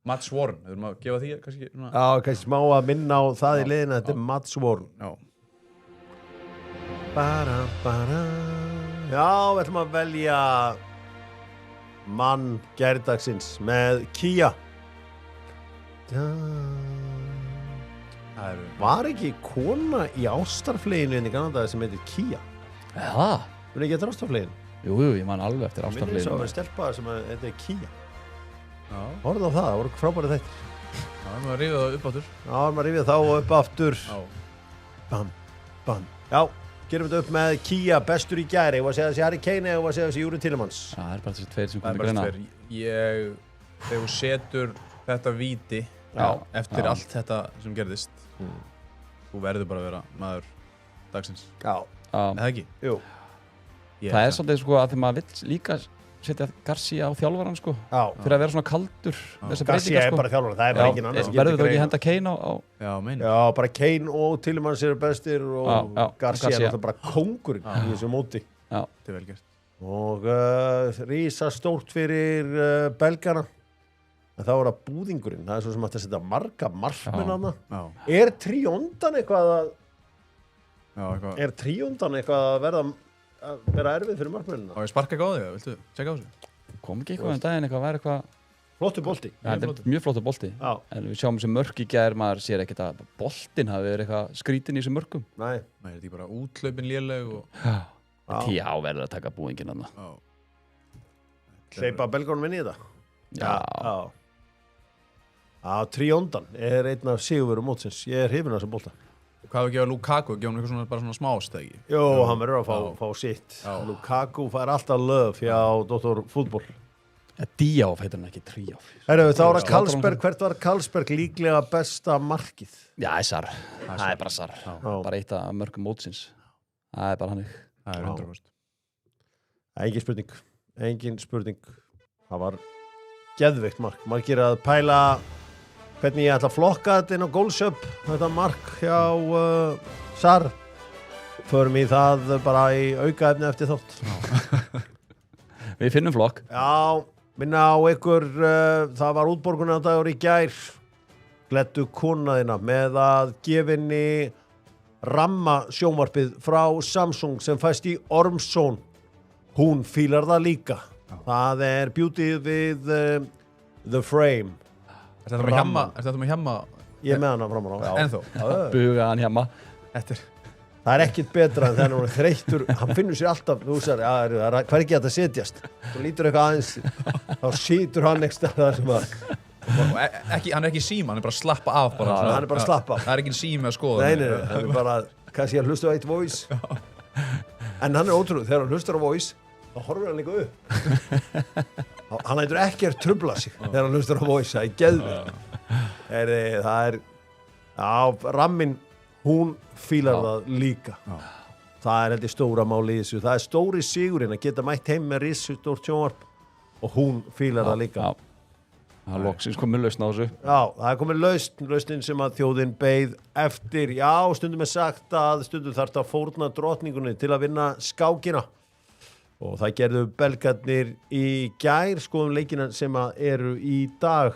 Mats Warren, við þurfum að gefa því kannski kannski smá að minna á það í liðina þetta er Mats Warren Já, við ætlum að velja mann gærdagsins með Kia Var ekki kona í ástarfleginu í Kanada sem heitir Kia? Það? Þú er ekki eftir ástarfleginu? Jú, ég man alveg eftir ástarfleginu. Minni svo að vera stelpaður sem heitir Kia. Horfðu á það voru frábærið þetta. Já, við erum að rífa það upp aftur. Já, við erum að rífa þá upp aftur. Bam, bam. Já, gerum þetta upp með Kia, bestur í gær. Ég var að segja þessi Harry Kane eða ég var að segja þessi Júri Tielemans. Það er bara þessi tveir sem komið greina. Þegar þú setur þetta víti eftir allt þetta sem gerðist þú verður bara að vera maður dagsins eða ekki? Jú. Það er svolítið sko að þegar maður vill líka setja Garcia á þjálfaran sko fyrir að vera svona kaldur Garcia er bara þjálfaran, það er bara engin annars verður þú ekki henda Kane á Já, bara Kane og Tielemans eru bestir og Garcia er náttúrulega bara kóngurinn í þessu móti þetta er vel gert og rísa stórt fyrir belgana en þá er það búðingurinn, það er svo sem að setja marga markmenn hana. Er Tríondan eitthvað að vera erfið fyrir markmennina? Og ég sparka ekki á þig, viltu tjekka á þessu? Kom ekki eitthvað daginn eitthvað að vera eitthvað... Flottur bolti. Þetta er mjög flottur bolti. En við sjáum þessi mörk í gær, maður sér ekkert að boltinn hafi verið eitthvað skrítin í þessu mörkum. Nei. Nei, þetta er bara úthlaupin léleg og... Já, verður að taka búðinginn hana. Hleypa belgónum inn í þetta? Já. Tríondan er einn af sigurverum mótsins. Ég er hrifinn af þessum bolta. Hvað hefur gefað Lukaku? Gefað hann eitthvað svona, bara svona smást, eða ekki? Jó, hann verður að fá sitt. Lukaku fær alltaf löf hjá Dr. Fútból. Díáf heitir hann ekki, Tríáf. Þá er það Karlsberg. Hvert var Karlsberg líklega besta markið? Já, Sar. Það er bara Sar. Bara eitt af mörgum mótsins. Það er bara hannig. Það er 100%. Engin spurning. Það var geðveikt mark. Margir að pæla hvernig ég ætla að flokka þetta inn á Goalsub, þetta mark hjá Sar. Förum í það bara í aukaefni eftir þátt. Við finnum flokk. Já, minna á ykkur, það var útborgunardagur í gær. Gleddu konaðina með að gefinni ramma sjónvarpið frá Samsung sem fæst í Ormsson. Hún fílar það líka. Það er beautyð við The Frame. Er þetta með hjamma? Ég er með hana fram á ná. Ennþá? Buga hann hjamma. Það er ekkit betra en þegar hann er þreyttur. Hann finnur sér alltaf, þú sagði, hvað er ekki að þetta setjast? Þú lítur eitthvað aðeins, þá situr hann ekki stað þar sem að Og hann ekki síma, hann bara slappa af bara, hann bara slappa af. Það ekki sími að skoða. Nei, hann bara kannski að hlusta á eitt voice. En hann ótrúð, þegar hann hlustar á voice þá horfir hann líka upp. Hann hættur ekkert trubla sig þegar hann hlustar á voice, það geðveikt. Það Rammin, hún fílar það líka. Það held ég stóra máli í þessu. Það stóri sigurinn að geta mætt heim með risastórt sjónvarp og hún fílar það líka. Það er loksins komið lausn á þessu. Já, það er komið lausnin sem að þjóðin beið eftir. Já, stundum er sagt að stundum þarf það að fórna drottningunni til að vinna skákina. Og það gerðu belgarnir í gær, skoðum leikina sem að eru í dag.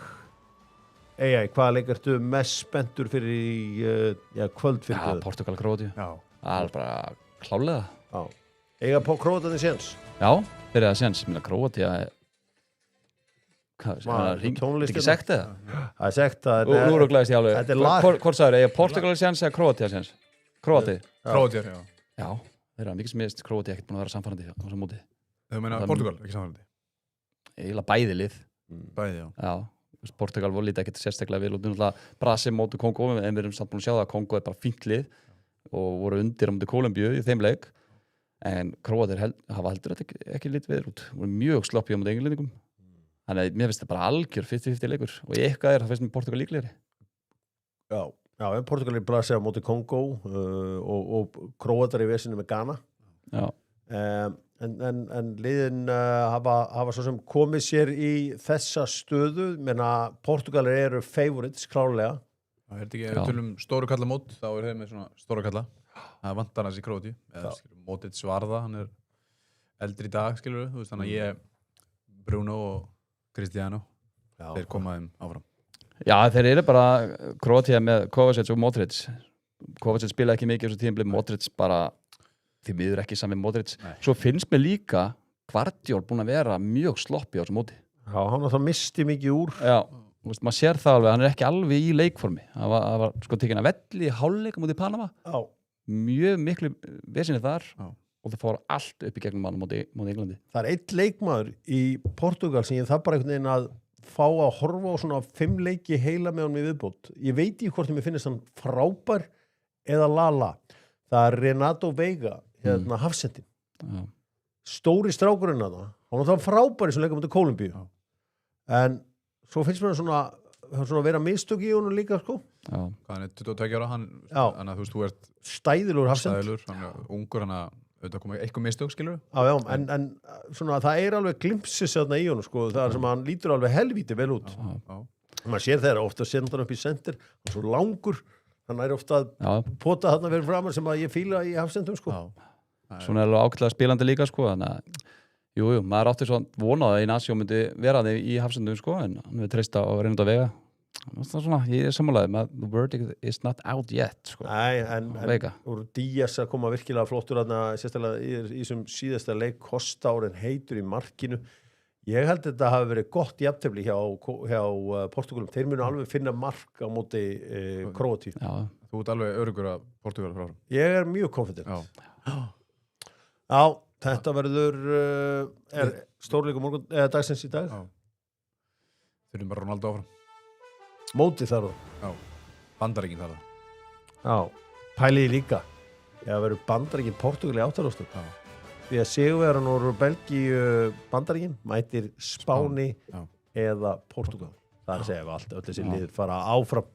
Hvaða leik ertu mest spenntur fyrir í kvöld fyrir kvöld? Portugal, Króatíu. Já. Það er bara klálega. Já. Eiga på Króatarnir séns? Já, fyrir það séns. Minna Króatía tónlist ekki sekt eða? Það er sekt að Nú eru glæðist ég alveg. Þetta er lag. Hvort sagður, eiga Portugal séns eða Króatía séns? Króatí? Króatía, já. Já, þeirra mikið sem miðist Króatía ekkert búin að vera samfærandi á þessum móti. Þú meina Portugal, ekki samfærandi? Eiginlega bæði lið. Bæði, já. Já, Portugal voru lítið ekkert sérstaklega vel og Brasil móti Kongo, en við erum samt búin að sjá það að Kongo er bara fínt lið og voru undir á móti Kólumbíu í þeim leik, en Króatir hafa heldur ekki lítið við út, voru mjög sloppið á móti englendingum. Þannig að mér finnst það bara algjör 50-50 leikur og eitthvað það finnst mér Portugal líklegri. Já, en Portugal er Brasil á móti Kongo og Króatar í vesinu með Ghana. Já. En liðin hafa svo sem komið sér í þessa stöðu, menna Portugal eru favorites klárlega. Það ekki, ef við tölum stóru kalla mót, þá þeir með svona stóru kalla. Það vantar hans í Króatíu. Mótið Svarða, hann eldri í dag, skilur við. Þannig að ég, Bruno og Cristiano, þeir komaðum áfram. Já, þeir eru bara Króatía með Kovacic og Modric. Kovacic spilaði ekki mikið á þessu tímabili, Modric bara því miður ekki sami Modric. Svo finnst mér líka Guardiola búin að vera mjög sloppi á þessu móti. Já, hann var það misti mikið úr. Já, maður sér það alveg, hann er ekki alveg í leikformi. Það var sko tekin að velli í hálfleika móti Panama. Já. Mjög miklu vesinni þar og það fór allt upp í gegnum mann móti Englandi. Það er einn leikmaður í Portugal sem ég þarf bara einhvern veginn að fá að horfa á svona 5 leiki heila með honum í viðbót. Ég veit ekki hvort ég finnst hann frábær eða lala. Það er Renato Veiga, hafsendin. Stóri strákurinn að það. Hann var það frábær sem leikum undir Kólumbíu. En svo finnst mér svona vera mistök í honum líka, sko. Já. Hann er 22 ára, þannig að þú ert stæðilur hafsend. Stæðilur, hann er ungur, hann að auðvitað koma eitthvað mistök, skilur við? Já, en svona það er alveg glimpsis þarna í honum, sko. Það er sem að hann lítur alveg helvíti vel út. Man sér þeirra ofta að senda hann upp í sendir, hann er svo langur, hann er ofta að pota þarna fyrir framar sem að ég fíla í hafsendum, sko. Svona er alveg ákveðlega spilandi líka, sko, þannig að jú, maður átti svo vonaði að Inacio myndi vera þig í hafsendum, sko, en hann við treysta á Reynda Vega. Það er svona, ég er sammálaðið með the verdict is not out yet, sko. Nei, en úr Díaz að koma virkilega flottur þarna, sérstaklega í þessum síðasta leik, Costa árin heitur í markinu. Ég held að þetta hafi verið gott jafntefli hjá Portugalum. Þeir munu alveg finna mark á móti Króatíu. Já, þú ert alveg öruggur að Portugal frá. Ég er mjög confident. Já, þetta verður stórleikur dagsins í dag. Þurfum bara Ronaldo áfram. Móti þar það. Já, Bandaríkin þar það. Já, pæliði líka. Það verður Bandaríkin Portugal í áttarúrslit. Því að sigurvegaran úr Belgíu Bandaríkin mætir Spáni eða Portugal. Það er að segja við allt, öll þessi lið fara áfram.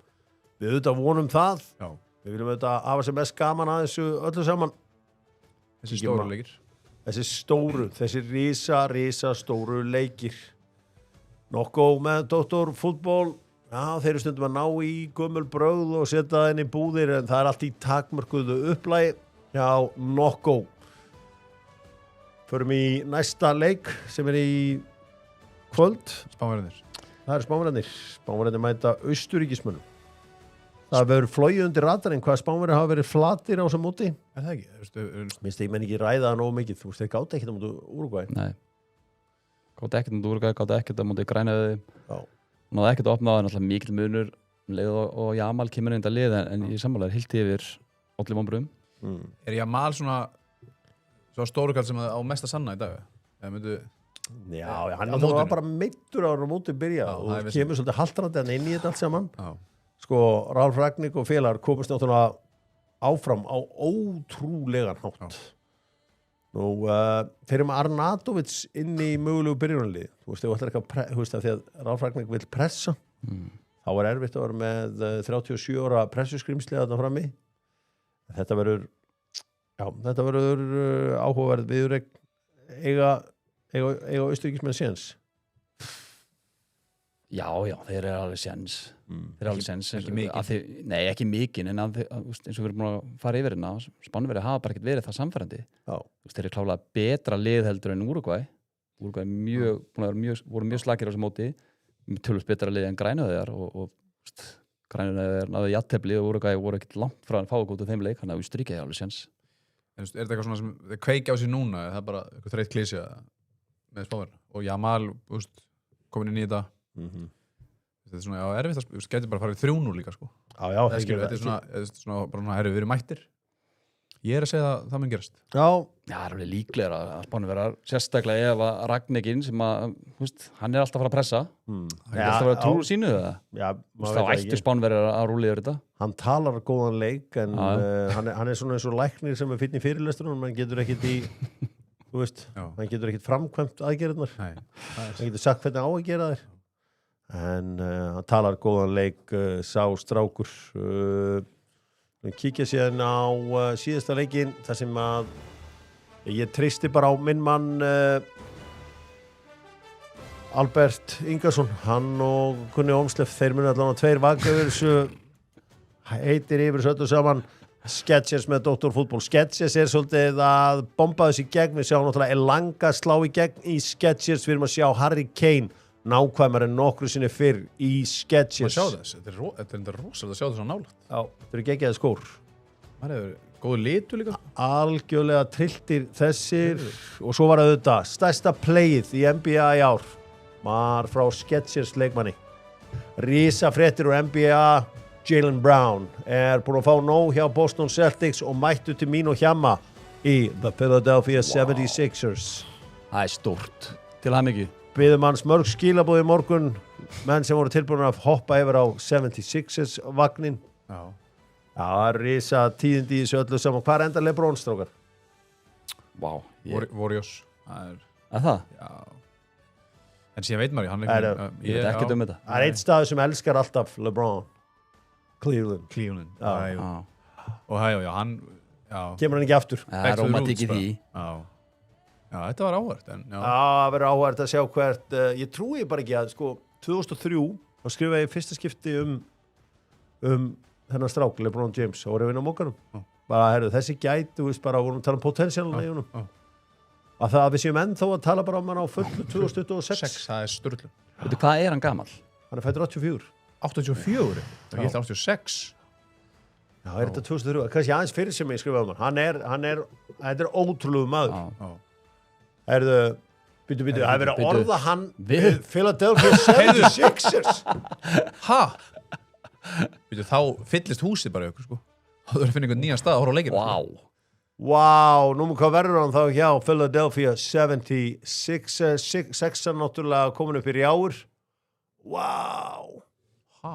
Við auðvitað vonum það. Já. Við viljum auðvitað hafa sem mest gaman að þessu öllu saman. Þessi stóru leikir. Þessi risa stóru leikir. Nokkuð með doktorfútból. Já, þeir eru stundum að ná í gömul brögð og setja það inn í búðir en það er allt í takmörkuðu upplægi hjá Nokko. Förum í næsta leik sem er í kvöld. Spánverðarnir. Það eru Spánverðarnir. Spánverðarnir mæta Austurríkismönnum. Það verður flogið undir radarinn hvað Spánverðar hafa verið flatir á þessum móti. Er það ekki? Minnst ég menn ekki ræða það nógu mikið. Þú veist, þeir gáta ekkert á móti Úrúgvæ. Nei. Gáta ekkert á móti Úrúgvæ, gáta ekkert á móti Grænaði. Já. Hún hafði ekkert að opna á það, náttúrulega mikil munur leið og Jamal kemur inn í lið en ég sammála hildi yfir olli vonbrigðum. Er Jamal svona stóru kall sem á mesta sanna í dag? Já, hann Á var mótinu. bara meiddur á mótið byrja Já, og það er kemur svolítið haltrandi hann inn í þetta allt saman. Já. Sko, Ralf Ragník og félagar komast náttúrulega áfram á ótrúlegan hátt. Nú, þeir eru með Arnautovic inn í mögulegu byrjunarlið. Þú veist, ef ætlar eitthvað, þú veist, að því að Ralf Ragník vill pressa, þá er erfitt að vera með 37 ára pressuskrimsli þarna frammi. Þetta verður áhugaverð viðureign eiga Austurríkismenn séns. Já, þeir eru alveg séns. Þeir eru alveg séns. Ekki mikið. Nei, ekki mikið, en eins og við erum búin að fara yfir hérna, Spánverjar hafa bara ekkert verið það samfærandi. Já. Þeir eru klálega betra lið heldur en Úrúgvæ. Úrúgvæ voru mjög slakir á þessu móti, tölvöld betra lið en Grænhöfðar og Grænhöfðar náðu jafntefli og Úrúgvæ voru ekkert langt frá að fá út af þeim leik, þannig að Austurríki er alveg séns. Er þetta eitthvað svona sem þeir kveikja á sig núna eða það er bara eitthvað þreytt klísja með Spánverja og Jamal komin inn í þetta þetta er svona, já, erfitt að gæti bara farið 3-0 líka sko. Já, þetta er svona bara svona, herru, við erum mættir ég er að segja að það mun gerast Já, Já, það er alveg líklega að Spánverjar, sérstaklega ef að Ragnikinn sem að, hann er alltaf að fara að pressa hann er alltaf að vera trú sínu það Já, þá ættu Spánverjar að rúla yfir þetta. hann talar góðan leik en hann er svona eins og læknir sem er fínn í fyrirlesturinn, hann getur ekkit í þú veist, hann getur ekkit framkvæmt aðgerðnar, hann getur sagt hvernig á að gera þér en hann talar góðan leik sá strákur kíkja síðan á síðasta leikin þar sem að ég treysti bara á minn mann Albert Ingarsson, hann og Gunni Ómsleff, þeir muni allan á 2 vaka yfir þessu heitir yfir þessu öllu saman Sketchers með Dr. Fútból. Sketchers er svolítið að bomba þessi gegn, við sjáum náttúrulega Elanga slá í gegn í Sketchers, við erum að sjá Harry Kane nákvæmar en nokkru sinni fyrr í Sketchers. sjá þess, þetta er rosalega að sjá þess að nálægt Já, þetta eru geggjaði skór. það er góðu litu líka Algjörlega trilltir þessir og svo var auðvitað stærsta playið í NBA í ár var frá Sketchers leikmanni. Rísa fréttir úr NBA. Jaylen Brown er búin að fá nóg hjá Boston Celtics og mættu til mín og hjamma í The Philadelphia 76ers. Það er stórt. Til hamingju. Biðum hans mörg skilaboð í morgun, menn sem voru tilbúin að hoppa yfir á 76ers vagnin. Já. Það er risa tíðindi í þessu öllu saman. Hvað er enda LeBron, strákar? Vá. Warriors það Er það? já en síðan veit maður hann Ég veit ekkert um þetta. Það er einn staður sem elskar alltaf LeBron. Cleveland. Cleveland Já. og já, hann já, Kemur hann ekki aftur? Það er rómatík í því. já, þetta var áhvert en já, Það verður áhært að sjá hvert ég trúi bara ekki að 2003 þá skrifaði ég fyrsta skipti um þennan strák LeBron James og voru að vinna á mókanum bara herru þessi gæti, þú veist bara vorum að tala um potentialina í honum að það við séum ennþá að tala bara um hann á fullu 2026 það er sturlu Veitu, hvað er hann gamall? hann er fættur 84 84, það er 86 já, er þetta 2003, kannski aðeins fyrir sem ég skrifaði um hann þetta er ótrúlegu maður já. Erðu, býtu, það er verið að Bíddu. orða hann Við- við Philadelphia 76ers ha? þá fyllist húsið bara ykkur sko þú þurfir að finna einhvern nýjan stað að horfa á leikina Vá. Vá, nú hvað verður hann þá hjá Philadelphia 76 náttúrulega komin upp í rjáur. Vá. ha?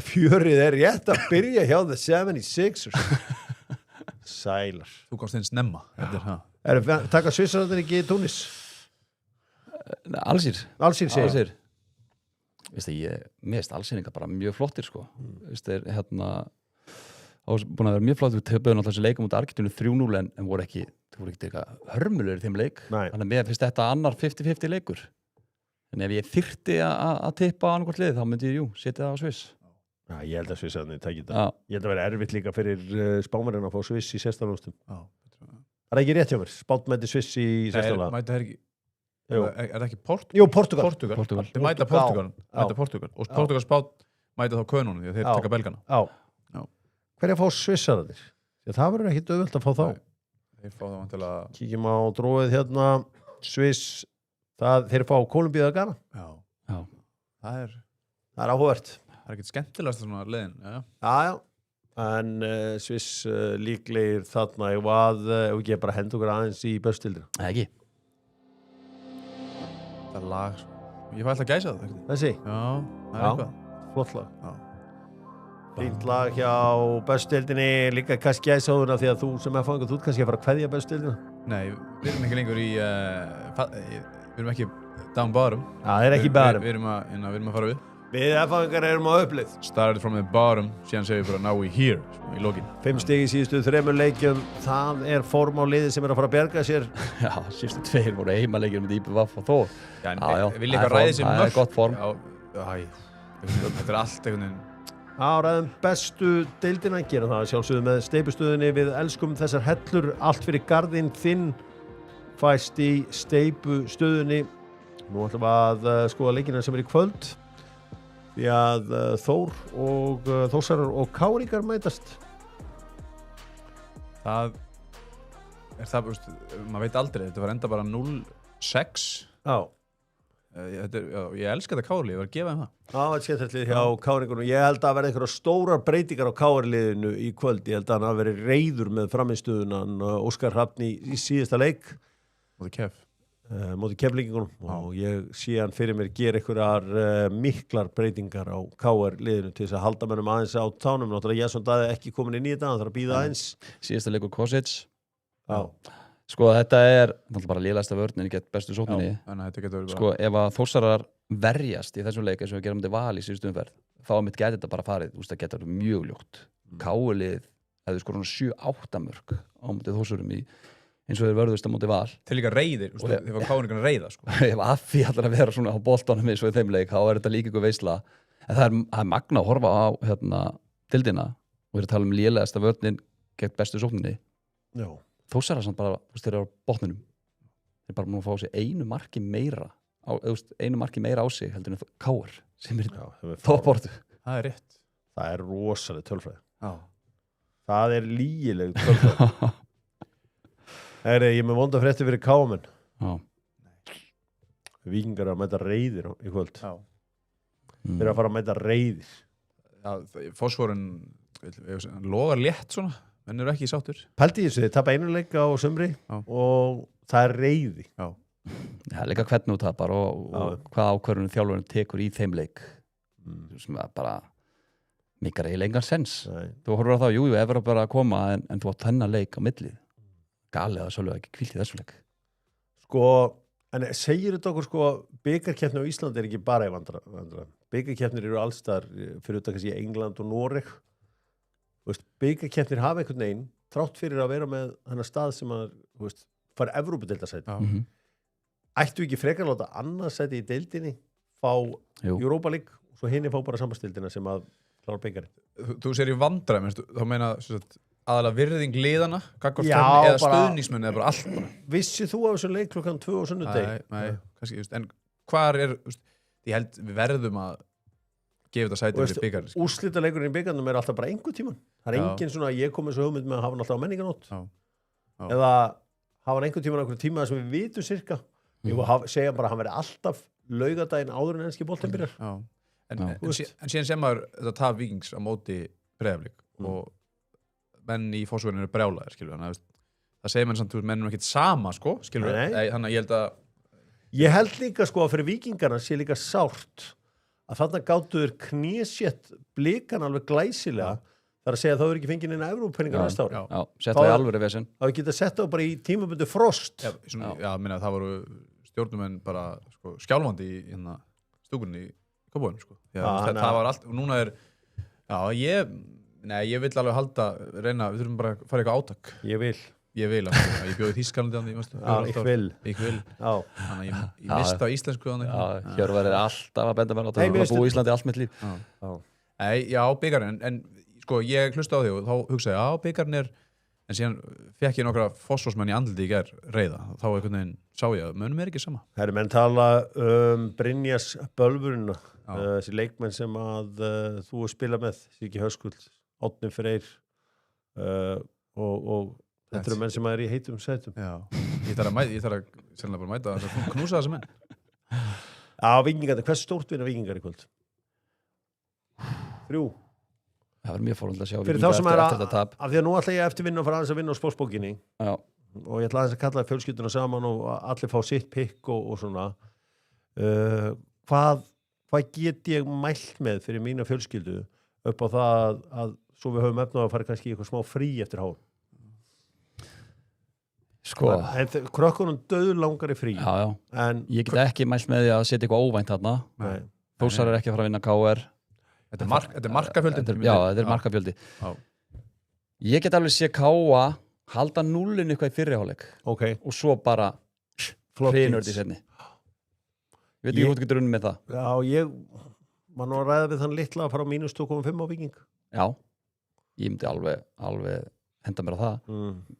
Fjörið er rétt að byrja hjá the 76ers. Sælar. þú komst inn snemma Taka Svissararnir ekki í Túnis? Allsýr. Allsýr segir. Allsýr. Veistu, mér finnst allsýringar bara mjög flottir sko. Veistu, búin að vera mjög flott við töpuðum alltaf þessi leikum út Argentínu 3-0 en voru ekki eitthvað hörmulegur í þeim leik. Nei. Þannig að mér finnst þetta annar 50-50 leikur. En ef ég þyrfti að tippa á annarkvort lið þá myndi ég, setja það á Sviss. Já, ég held að Svissararnir tæki þetta. Já. Ég held að vera erfitt líka fyrir spámarinn að fá Sviss í 16. úrslitum. já. Það er ekki rétt hjá mér. Spátt mæti Sviss í 16. mæta er ekki Jú. er það ekki Jú, Portugal. Portugal. Þeir mæta Portugal. Portugal og Portugal spátt mæta þá könunum því að þeir Já. taka belgana Já. Hverja fá Svissararnir? Það verður ekkit auðvelt að fá þá. Nei. þeir fá það vantilega Kíkjum á dróið hérna. Sviss, þeir fá Kólumbíu að Gana. Já. það er áhugavert. ekkert skemmtilegast svona leiðin Já. En Sviss líklegir þarna ef ekki bara henda okkur aðeins í börstildina. Ekki. Það er lag, sko. Ég fæ alltaf að gæsa það. Þessi? Já, það er Já. eitthvað. Flott lag. Já. Fínt lag hjá bestdeildinni, líka kannski gæsáðuna því að þú sem F-fangur, þú ert kannski að fara að kveðja bestdeildina. Nei, við erum ekki lengur í, við erum ekki down bottom. Það er ekki bærum. Við erum að fara upp. Við F-fangar erum á upplið. Started from the bottom, síðan segir við bara now we here, í lokin. 5 stig í síðustu 3 leikjum. Það er form á liði sem er að fara að bjarga sér. Já, síðustu 2 voru heimaleikir með IBVF og Þór. Já, en Já, vil ég eitthvað ræði sér það er gott form. Þetta er allt einhvern veginn. Áraðum bestu deildina, gera það sjálfsögðu með steipustöðinni. Við elskum þessar hellur, allt fyrir garðinn þinn fæst í steipustöðinni. Nú ætlum við að skoða leikina sem er í kvöld því að Þór og Þórsarar og Káringar mætast. Það er það, veist, maður veit aldrei, þetta var enda bara 0-6. Já. Ég elska þetta Kárlið, ég var að gefa þeim það. Já, þetta sé þetta hjá Káringunum. Ég held að verða einhverja stórar breytingar á Kárliðinu í kvöld. Ég held að hann hafi verið reiður með framistuðunan Óskar Hrafn í síðasta leik. Móti Kef. Móti Keflvíkingunum og ég sé hann fyrir mér gera einhverjar miklar breytingar á KR-liðinu til þess að halda mennum aðeins á tánum. Náttúrulega Jason Daði ekki komin inn í þetta, hann þarf að bíða aðeins. Síðasta leikur Kosic. Já. Sko þetta er bara lélegasta vörnin í gett bestu sókninni. Þannig að þetta getur verið bara... Sko ef að Þórsarar verjast í þessum leik eins og við gerum þetta Val í síðustu umferð, þá mitt gæti þetta bara farið, það getur verið mjög ljótt. KR-lið hefði skorað 7-8 mörk á móti Þórsurum eins og þeir vörðust á móti Val. Þeir líka reyðir, þeir var Káringarna reyða, sko. Ef Affi ætlar að vera svona á boltanum eins og í þeim leik, þá er þetta líka ykkur veisla. En það er magna að horfa á deildina og við erum að tala um lélegasta vörnin gegn bestu sókninni. Já. Þórsarar samt bara, þeir eru á botninum. Þeir eru bara múin að fá sér einu marki meira á sig heldur en KR sem er topportu. Það er rétt. Það er rosaleg tölfræði. Já. Það er lygileg tölfræði. Ég er með vonda frétti fyrir KM-en. Já. Víkingar að mæta reiðir í kvöld. Já. Þeir eru að fara að mæta reiðir. Já, fósforinn logar létt svona, menn eru ekki sáttur. Pældi í þessu, þeir tapa einu leik á sumri og það er reiði. Já. Það er líka hvernig þú tapar og hvað ákvörðunum þjálfurinn tekur í þeim leik sem er bara mikar eiginlega engan sens. Þú horfur á það, jú, ef er bara að koma en þú átt þennan leik á millið. Galið að svolítið ekki kvílt í þessu leik. Sko, en segir þetta okkur bikarkeppni á Íslandi er ekki bara í vandræðum. Bikarkeppnir eru allstar fyrir utan kannski England og Noreg. Bikarkeppnir hafa einhvern veginn þrátt fyrir að vera með þennan stað sem að fara Evrópudeildarsæti. Ættu ekki frekar láta annað sæti í deildinni fá Europa League og svo hinni fá bara samastildina sem að klára bikari. Þú segir í vandræðum, þá meina aðalega virðing liðana, eða stuðningsmenn eða bara allt bara. Vissið þú af þessu leik klukkan 2 á sunnudegi? Nei, kannski, en hvar er, ég held við verðum að gefa þetta sæti fyrir bikar. Úrslitaleikurinn í bikarnum er alltaf bara einhver tíman. Það er engin svona, ég kom eins og hugmynd með að hafa hann alltaf á menninganótt. Eða hafa hann einhver tíman tíma sem við vitum cirka. Ég segja bara að hann verði alltaf laugardaginn áður en enski boltinn byrjar. En síðan sem maður þetta tap Víkings á móti Breiðablik og menn í fósverðinu eru brjálaðir, skilur við. Það segir menn samt, menn eru ekkert sama, sko, skilur við. Þannig að ég held að... Ég held líka, sko, að fyrir Víkingarna sé líka sárt að þarna gátuður knésett blikan alveg glæsilega þar að segja að þá er ekki fengið neina Evrópupenningar næsta ári. Já, sett það í alvöru vesen. Það við geta sett það bara í tímabundu frost. Já, minna, það voru stjórnumenn bara skjálfandi í stúkunni í Kópavoginum, sko. Það var allt, og núna er... Já, ég vil alveg reyna, við þurfum bara að fara eitthvað átak. Ég vil, ég bjóði Þýskalandi ég vil. Þannig að ég mista íslensku þannig. Hjörvar er alltaf að benda mér á það að búa í Íslandi allt mitt líf. Já, bikarinn, en sko, ég hlusta á þig og þá hugsaði, já, bikarinn er, en síðan fekk ég nokkra fósforsmenn í andliti í gær reiða. Þá einhvern veginn sá ég að mönnum er ekki sama. Herri, menn tala Brynjas Bölvurina, þessi leikmenn sem að þú spila með, Siggi Höskuld, Árni Freyr og þetta eru menn sem er í heitum sætum. Já, ég þarf að sennilega bara mæta þess að knúsa þessa menn. Já, Víkingar, hvers stórt vinna Víkingar í kvöld? 3. Það var mjög fórhald að sjá fyrir þá sem er að, af því að nú ætla ég eftir vinna að fara aðeins að vinna á sportsbókinni. Já. Og ég ætla aðeins að kalla fjölskylduna saman og allir fá sitt pikk og svona. Hvað get ég mælt með fyrir mína fjölskyldu upp á það að svo við höfum efnað að fara kannski í eitthvað smá frí eftir há Sko, en krökkunum döðlangar í frí já. en Ég get ekki mælt með því að setja eitthvað óvænt þarna. Þórsar er ekki að fara að vinna KR. Þetta er markafjöldin. Já, þetta er markafjöldi. Já. Ég get alveg sé Káa halda núllinu eitthvað í fyrriháleik okay. og svo bara hrinur þetta í seinni. Ég veit ekki hvað þú getur unnið með það. Já, ég var nú að ræða við þann litla að fara á mínus 2,5 á Víking. Já, ég myndi alveg henda mér á það.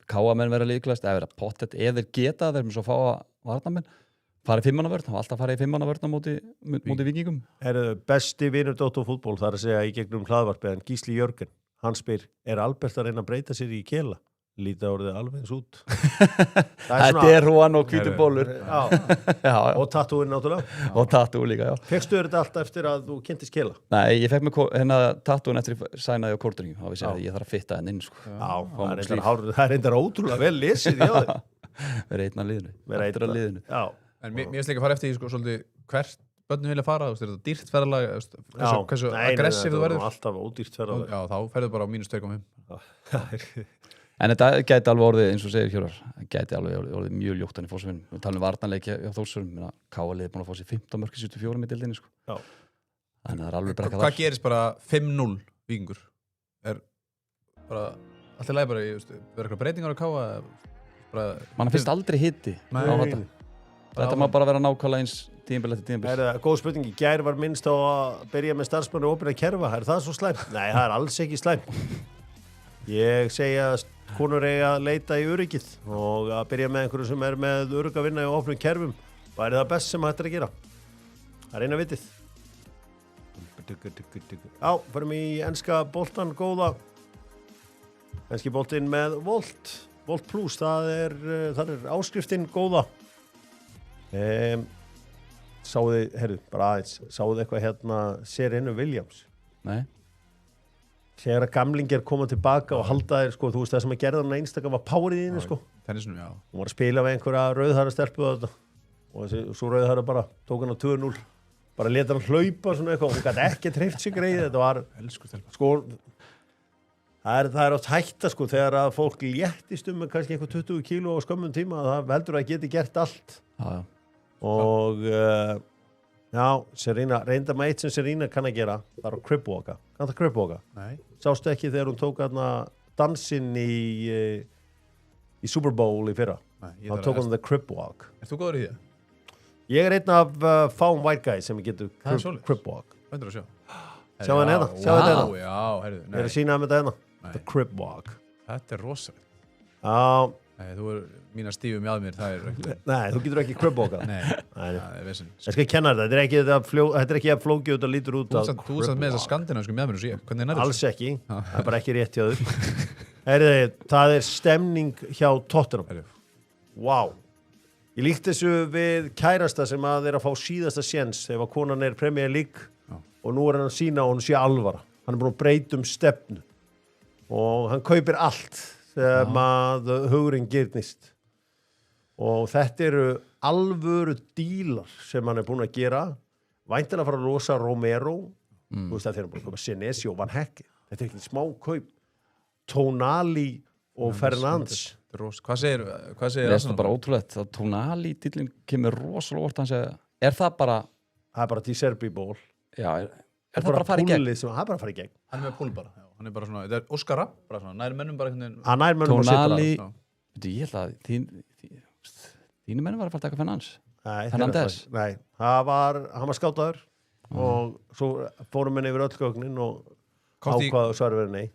Káa menn vera líklegast, eða vera pottet, eða geta þeir með svo fá að varnamenn. Farið 5-manna-vörn, hafa alltaf farið 5-manna-vörn á móti Víkingum. Besti vinur Dóttor fútból, það er að segja í gegnum hlaðvarpið, en Gísli Jörgen, hann spyr, Albert að reyna að breyta sér í kela? Líta orðið alveg eins út. Þetta er Rúan og hvítur bólur. Já. Og tattúin náttúrulega. Og tattú líka, já. Fekstu þetta allt eftir að þú kynntist kela? Nei, ég fekk mig tattúin eftir að sænaði á kórturingu. Þá vissi ég þarf að fitta henn inn, sko. Já, það er reyndar ótrúlega vel lesið hjá þig. Verið einn að liðinu. Já. En mér finnst líka að fara eftir sko, svolítið hvert börnum vilja fara, er þetta dýrt ferðalag, hversu aggressív þú verður? Alltaf ódýrt ferðalag. Já, þá ferður bara á mínus 2,5. En þetta gæti alveg orðið, eins og segir Hjörvar, gæti alveg orðið mjög ljóttan í Fossvoginum. Við talum varnarleiki á Þórsurum, Káa-liðið búin að fá sér 15 mörk í 74 með deildinni, sko. Já. Þannig að það er alveg brekka þar. Hvað gerist bara 5-0 Víkingur? Er bara, allt í lagi bara, verður eitthvað breytingar á Káa? Man finnst aldrei hitti á þetta. Þetta má bara vera nákvæmlega eins tímabil eftir tímabil. Góð spurning, í gær var minnst á að byrja með starfsmanni og opina kerfa. Er það svo slæmt? Nei, það er alls ekki slæmt. Ég segja að konur eiga að leita í öryggið og að byrja með einhverju sem er með örugga vinna í opnum kerfum. Það er það best sem hægt er að gera. Það er eina vitið. Já, förum í enska boltan góða. Enski boltinn með Volt Plus, það er áskriftin góða. Sáðu eitthvað hérna Serenu Williams? Nei. Þegar að gamlingar koma tilbaka og halda þér, sko, þú veist það sem að gerða hann einstaklega var párið í þínu, sko. Tennisinu, já. Hún var að spila við einhverja rauðhæra stelpu og svo rauðhæra bara tók hann á 2-0, bara leta hann hlaupa svona eitthvað, hún gæti ekki treyft sig greið, þetta var, sko, það er oft hætta, sko, þegar að fólk léttist með kannski eitthvað 20 kíló á skömmum tíma, það veldur að geti gert allt. Já. Og já, Serena, reynda með eitt sem Serena kann að gera, það er að cribwalka. Kann það cribwalka? Nei. Sástu ekki þegar hún tók hérna dansinn í Super Bowl í fyrra? Nei. Þá tók hún the cribwalk. Er þú góður í það? Ég er einn af fáum white guys sem getur cribwalk. Væntur að sjá. Sjá henni hérna, sjá henni hérna. Já, heyrðu. Ég er að sína með þetta hérna. The cribwalk. Þetta er rosalega. Já. Nei, þú er mína stífu með mér, það er ekki. Nei, þú getur ekki cribwalka. Nei, það er vissin. Ég skal kenna þetta, þetta er ekki að flókið út að lítur út að Þú er satt með þessa skandinavísku með mér og sé, hvernig er þetta? Alls ekki, það er bara ekki rétt hjá þau. Það er stemning hjá Tottenham. Vá. Ég líkt þessu við kærasta sem að þeir að fá síðasta séns ef að konan er Premier League og nú er hann að sína og hann sé alvara. Hann er búin að breyta stefnu og hann kaupir allt sem að hugurinn girnist. Og þetta eru alvöru dílar sem hann er búin að gera. Væntanlega að fara að losa Romero. Þú veist að þeir eru búin að kaupa Senesi og Van Hecke. Þetta er ekki smá kaup. Tonali og Fernandes. Hvað segir það er bara ótrúlegt að Tonali dýlinn kemur rosalega orð hans er það bara Di Serbi ból. Já, er það bara að fara í gegn? Það er bara að fara í gegn. Hann er með púl bara. Hann er bara svona, þetta er Óskar Rapp bara svona, nær mönnum bara einhvern veginn. Hann nær mönnum að sittra. Tonali, ég held að þínu mennum var að fara að taka Fernandes. Nei, hann var skátaður og svo fórum henni yfir öll gögnin og ákvaðu og svarverði nei.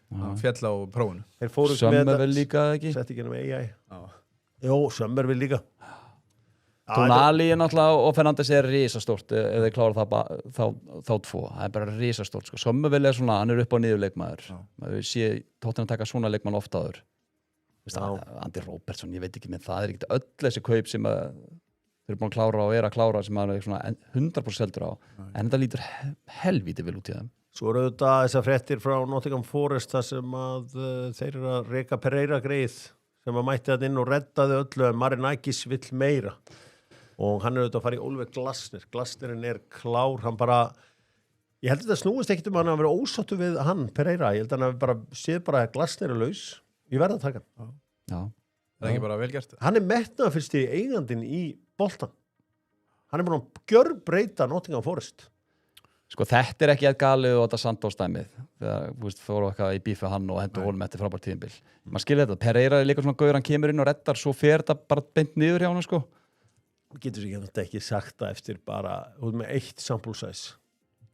Fjall á prófunu. Sömmervel líka ekki? Sett ekki með AI. Jó, Sömmervel líka. Tonali er náttúrulega og Fernandes er risastórt ef þeir klára þá tvo. Það er bara risastórt. Sko. Sömmervel er svona, hann er upp á niður leikmaður. Við séum tóttina að taka svona leikmann ofta áður. Andy Robertson, ég veit ekki með það er ekkert öll þessi kaup sem þeir eru búin að klára og er að klára sem það er svona 100% seldur á. En þetta lítur helvíti vel út í þeim. Svo eru þetta þessar fréttir frá Nottingham Forest þar sem að þeir eru að reka Pereira greið sem að mætti það inn og reddaði öllu en Marinakis vill meira og hann auðvitað að fara í Oliver Glasner. Glasnerinn klár, hann bara ég held að þetta snúist ekkert hann að vera ósáttu við hann, Pereira, ég held að hann bara séð bara að Glasner laus, ég verð að taka hann. Já. Það ekki bara vel gert. Hann metnað fyrst í eigandinn í boltan. Hann búin að gjörbreyta Nottingham Forest. Sko þetta ekki að galið og þetta Santos-dæmið þegar, þú veist, fóru okkar í bífi hann og hendur hólum eftir frábært tíðinbil. Maður skilja þetta, Pereira líka svona gauður, hann kemur inn og reddar, svo fer þetta bara beint niður hjá hann, sko. Þú getur sér ekki sagt það eftir bara, út með 1 sample size.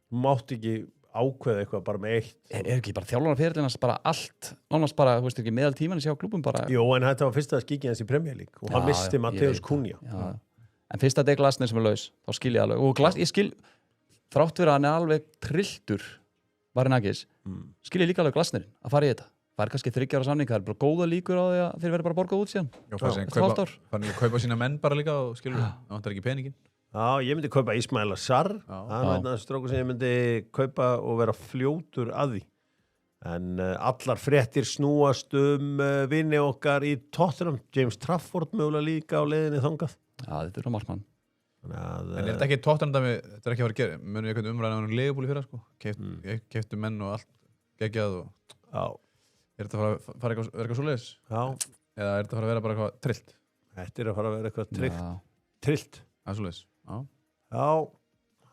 Þú mátt ekki ákveða eitthvað bara með 1. Ekki bara þjálfarnarferillinn hans bara allt, nánast bara, þú veist ekki, meðal tíman sé á klúbum bara. Jú, en þetta var fyrsta skikið hans í Premier League og hann misti Mateus Cunha. En fyrst að þetta Glasner sem laus, þá skil ég alveg. Og ég skil, þrátt fyrir að hann alveg trilltur Varinakis, skil ég líka alveg Glasnerinn að fara í þetta. Það kannski 3 ára samning, það bara góða líkur á því að þeir verði bara borgað út síðan. Fannig að kaupa sína menn bara líka og skilur, það vantar ekki peningin. Já, ég myndi kaupa Ismail Assar, það er einn strókur sem ég myndi kaupa og vera fljótur að því. En allar fréttir snúast vini okkar í Tottenham, James Trafford mögulega líka á leiðinni þangað. Já, þetta er markmann. En er þetta ekki Tottenham dæmi, þetta ekki að fara að gera, munum ég eitthvað umræðan á hann Leopold í fyrra, sko, keyptu menn og allt geggjað og... Já. Er þetta að fara að vera eitthvað svoleiðis? Já. Eða er þetta að fara að vera bara eitthvað trillt? Þetta er að fara að vera eitthvað trillt. Það er svoleiðis, já. Já.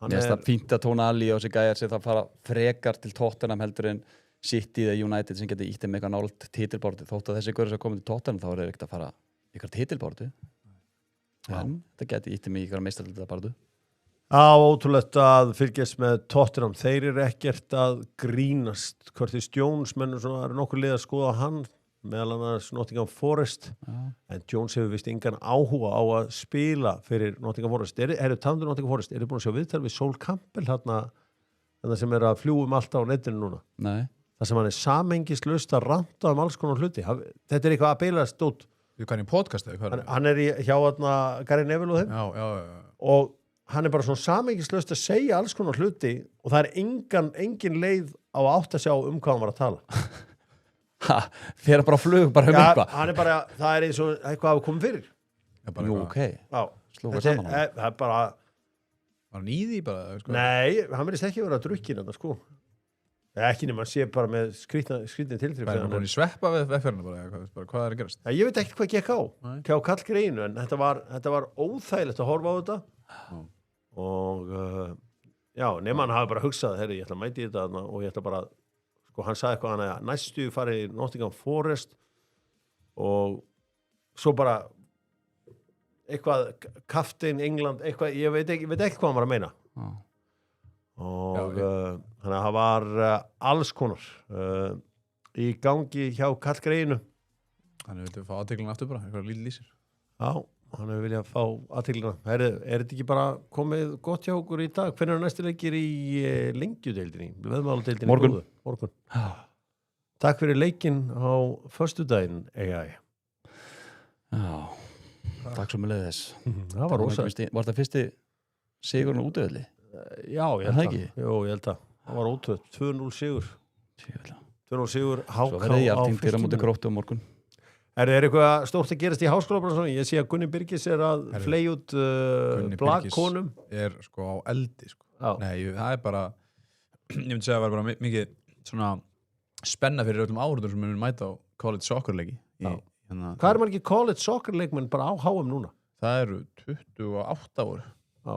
Ég veist það fínt að Tonali og þessi gæjar sér það fara frekar til Tottenham heldur en City eða United sem getur ítt eitthvað nált titilbárti. Þótt að þessi gaur sem komið til Tottenham þá er það ekkert að fara eitthvað titilbárti. En það getur ítt í eitthvað meistaraldabaráttu. Já, ótrúlegt að fylgjast með Tottenham. Þeir eru ekkert að grínast. Curtis Jones, mennur svona, það eru nokkur lið að skoða hann, meðal annars Nottingham Forest. En Jones hefur vist engan áhuga á að spila fyrir Nottingham Forest. Eru tandur Nottingham Forest? Eru búin að sjá viðtal við Sol Campbell þarna sem er að fljúum allt á netinu núna? Nei. Það sem hann er samengislaust að ranta alls konar hluti. Þetta er eitthvað að beilast út. Þú kann í podcast eða? Hann er hjá Gary Neville og þeim. Já. Og hann er bara svona samengislaust að segja alls konar hluti og það er engin leið á átt að sjá hvað hann var að tala. Þeir eru bara flug, bara eitthvað. Hann er bara, það er eins og eitthvað hafa komið fyrir. Nú, ok. Já. Slúga saman hann. Það er bara... Var hann í því bara? Sko? Nei, hann verðist ekki vera að drukkin þetta, sko. Ekki nema að sé bara með skrýtni tilþrif. Það er búin í sveppa við vegferðinu bara, hvað er að gerast? Ég veit ekki hvað gekk á, hjá kallgreinu, en þetta var óþægilegt að horfa á þetta. Og já, nema hann hafi bara hugsað, herri, ég ætla að mæti þetta og ég ætla bara, sko, hann sagði eitthvað hann að næstu farið í Nottingham Forest og svo bara eitthvað Captain England, eitthvað, ég veit ekki hvað hann var að meina. Og þannig að það var alls konar í gangi hjá kallgreinu. Hann vildi fá aðteglina aftur bara, eitthvað lítið lýsir. Já, hann hefur viljað fá aðteglina. Er þetta ekki bara komið gott hjá okkur í dag? Hvernig eru næstu leikir í lengjudeildinni? Morgun. Takk fyrir leikinn á föstudaginn, AI. Já, takk svo með leiðis. Það var rosa. Var þetta fyrsti sigurinn útöðli? Já, ég held það. Jú, ég held það. Það var ótrúð. 2-0 sigur. 2-0 sigur. Svo verði ég aftingtir á móti Gróttu á morgun. Er eitthvað stórt að gerast í háskóla? Ég sé að Gunni Birgis er að fley út blagkonum. Er sko á eldi. Sko. Nei, það er bara, ég myndi segja að það var bara mikið svona spenna fyrir öllum áhörðum sem við mæta á college soccer leiki. Hvað er margir college soccer leikmenn bara á HM núna? Það eru 28 ára. Já.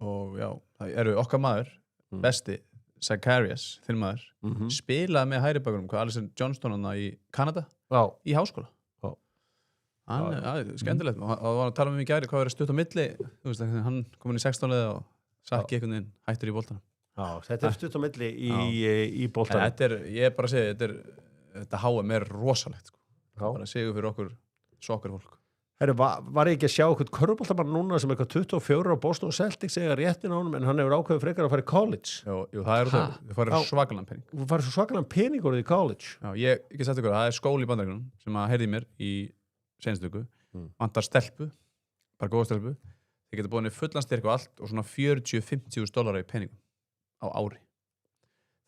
Og já, það eru okkar maður, besti, Zacharias, þinn maður, spilaði með hægribakurum, hvað Alison Johnston í Kanada, í háskóla. Skemmtilegt. Og það var að tala með mig í gæri, hvað verið stutt á milli, þú veist, hann kom inn í 16 leið og sakki einhvern veginn, hættur í boltanum. Já, þetta er stutt á milli í boltanum. Ég er bara að segja, þetta HM er rosalegt, sko. Bara sigur fyrir okkur sokkerfólk. Herru, var ég ekki að sjá eitthvað körfuboltamann núna sem eitthvað 24 á Boston Celtics eiga réttin á honum en hann hefur ákveðið frekar að fara í college? Jú, það er það. Það farið svakalega pening. Þú farið svo svakalega pening orðið í college? Já, ég ekki sagt ykkur, það er skóli í Bandaríkjunum sem að heyrði mér í seinustu viku. Vantar stelpu, bara góða stelpu. Þeir geta búið henni fullan styrk og allt og svona $40-50 í peningum á ári.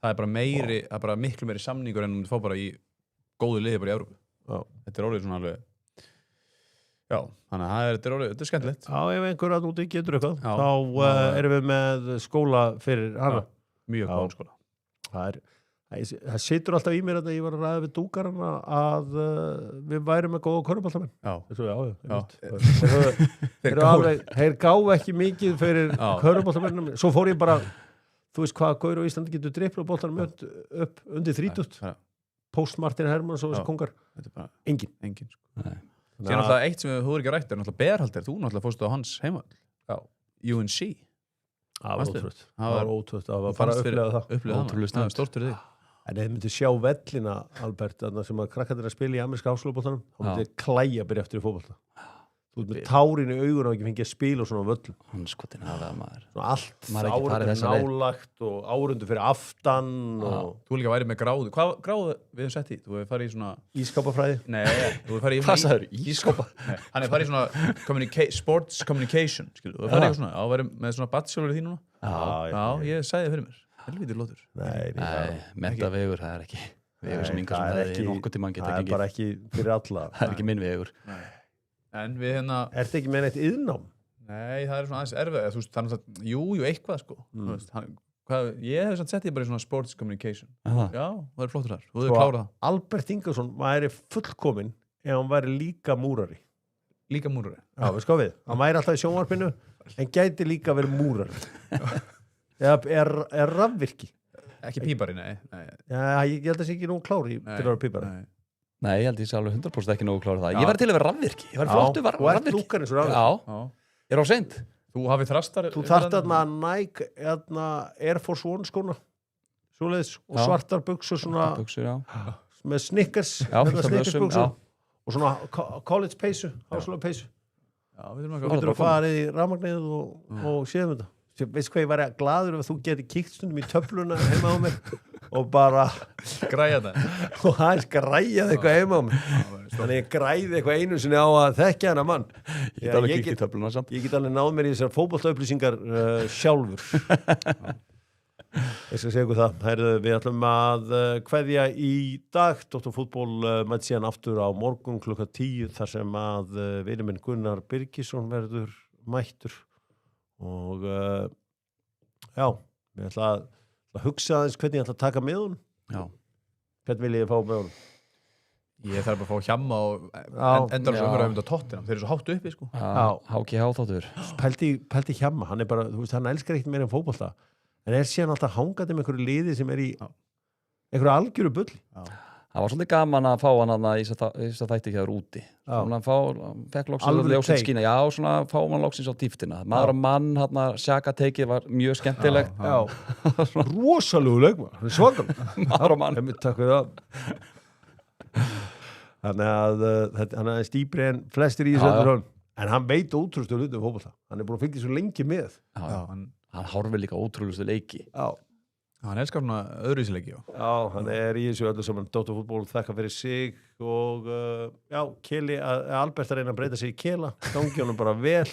Það er bara meiri, það er bara miklu meiri samningur en þú fá bara í góðu liði bara í Evrópu. Þetta er orðið svona alveg Já, þannig að þetta er skemmtilegt. Já, ef einhver að úti getur eitthvað, Já. þá erum við með skóla fyrir hana. Mjög góð skóla. Það situr alltaf í mér að ég var að ræða við dúkarana að við værum með góða körfuboltamenn. Þeir gáðu ekki mikið fyrir körfuboltamennum. Svo fór ég bara, þú veist hvað gaur á Íslandi getur driplað boltanum upp undir 30. Post Martin Hermanns og þessi kongar. Engin. Sér náttúrulega eitt sem þú er ekki rætt er náttúrulega Berhalter, þú náttúrulega fórstu á hans heimavöll. UNC. Það var ótrútt. Það var bara að upplega það. Það var stórt fyrir þig. En ef þið myndi sjá vellina, Albert, sem að krakkarnir að spila í ameríska háskólabóltanum, þá myndi þið klæja að byrja eftir í fótbolta. Þú ert með tárin í augun og ekki fengið að spila og svona völlum. Hanskotin hafa maður. Svona allt árundur nálagt og árundur fyrir aftan. Þú líka værið með gráðu. Hvað gráðu við höfum sett í? Þú hefur farið í svona... Ískápafræði? Nei, þú hefur farið í... Hvað sagður? Ískápa? Hann hefur farið í svona sports communication, skilur. Þú hefur farið í svona, værið með svona bachelor í því núna. Já, ég sagði það fyrir mér. Helvítur lótur. Nei, mentavegur, það er ekki vegur sem yngar sem það er nokkuð tímann geta gengið. Það er bara ekki fyrir alla. Það er ekki minn vegur. En við hérna... Ertu ekki með neitt iðnám? Nei, það er svona aðeins erfið. Þú veist, það er náttúrulega, jú, eitthvað, sko. Ég hef sett ég bara í svona sports communication. Já, það er flottur þar. Þú hefur klárað það. Albert Ingarsson væri fullkominn ef hann væri líka múrari. Líka múrari? Já, við sko við. Hann væri alltaf í sjónvarpinu, en gæti líka verið múrari. Er rafvirki? Ekki pípari, nei. Já, ég held að það sé ekki nógu klári til að vera pípari. Nei, ég held að ég sé alveg 100% ekki nógu klára það. Ég var til að vera rafvirki. Ég var flottu rafvirki. Og ert lúkar eins og rafvirki. Já, ég er á seint. Þú hafið þrastar. Þú þarft þarna Nike Air Force One skóna svoleiðis og svartar buxur svona með Snickers buxur og svona college peysu, háskóla peysu. Þú getur að fara í rafmagnið og séum þetta. Veist hvað ég væri gladur ef þú geti kíkt stundum í töfluna heima á mér og bara græja það og aðeins græja eitthvað heima á mér þannig ég græði eitthvað einu sinni á að þekkja hana mann. Ég get alveg kíkt í töfluna samt. Ég get alveg náð mér í þessar fótboltaupplýsingar sjálfur. Ég skal segja ykkur það. Herðu, við ætlum að kveðja í dag. Dr. Fútból mætt síðan aftur á morgun klukkan 10 þar sem að vinur minn Gunnar Birgisson verður mættur og já, við ætla að hugsa aðeins hvernig ég ætla að taka með hún. Hvernig vil ég fá með hún? Ég þarf bara að fá hjamma og endar svo umræðum á Tottenham. Þeir eru svo hátt uppi, sko. HGH þáttur. Pældi hjamma, hann er bara, þú veist, hann elskar ekkert meira en fótbolta, en er síðan alltaf hangandi með einhverju liði sem er í einhverju algjöru bulli. Það var svolítið gaman að fá hann í þess að þætti ekki að vera úti. Hann fekk loksins að ljósið skína. Já, svona fá hann loksins á dýftina. Maður og mann, Sjaka teikið var mjög skemmtilegt. Rosalegu leikmaður. Hann er svakalega. Maður og mann. Takk fyrir það. Þannig að hann er stýpri en flestir í þessu öldur. En hann veit ótrústu hlutum fótbolta. Hann er búin að fylgja svo lengi með. Hann horfir líka ótrúlustu leiki. Hann elskar svona öðruvísileiki. Já, hann er í þessu öllu saman. Dr. Fútból þakka fyrir sig og já, Keli, Albert að reyna að breyta sig í Kela. Gangi honum bara vel.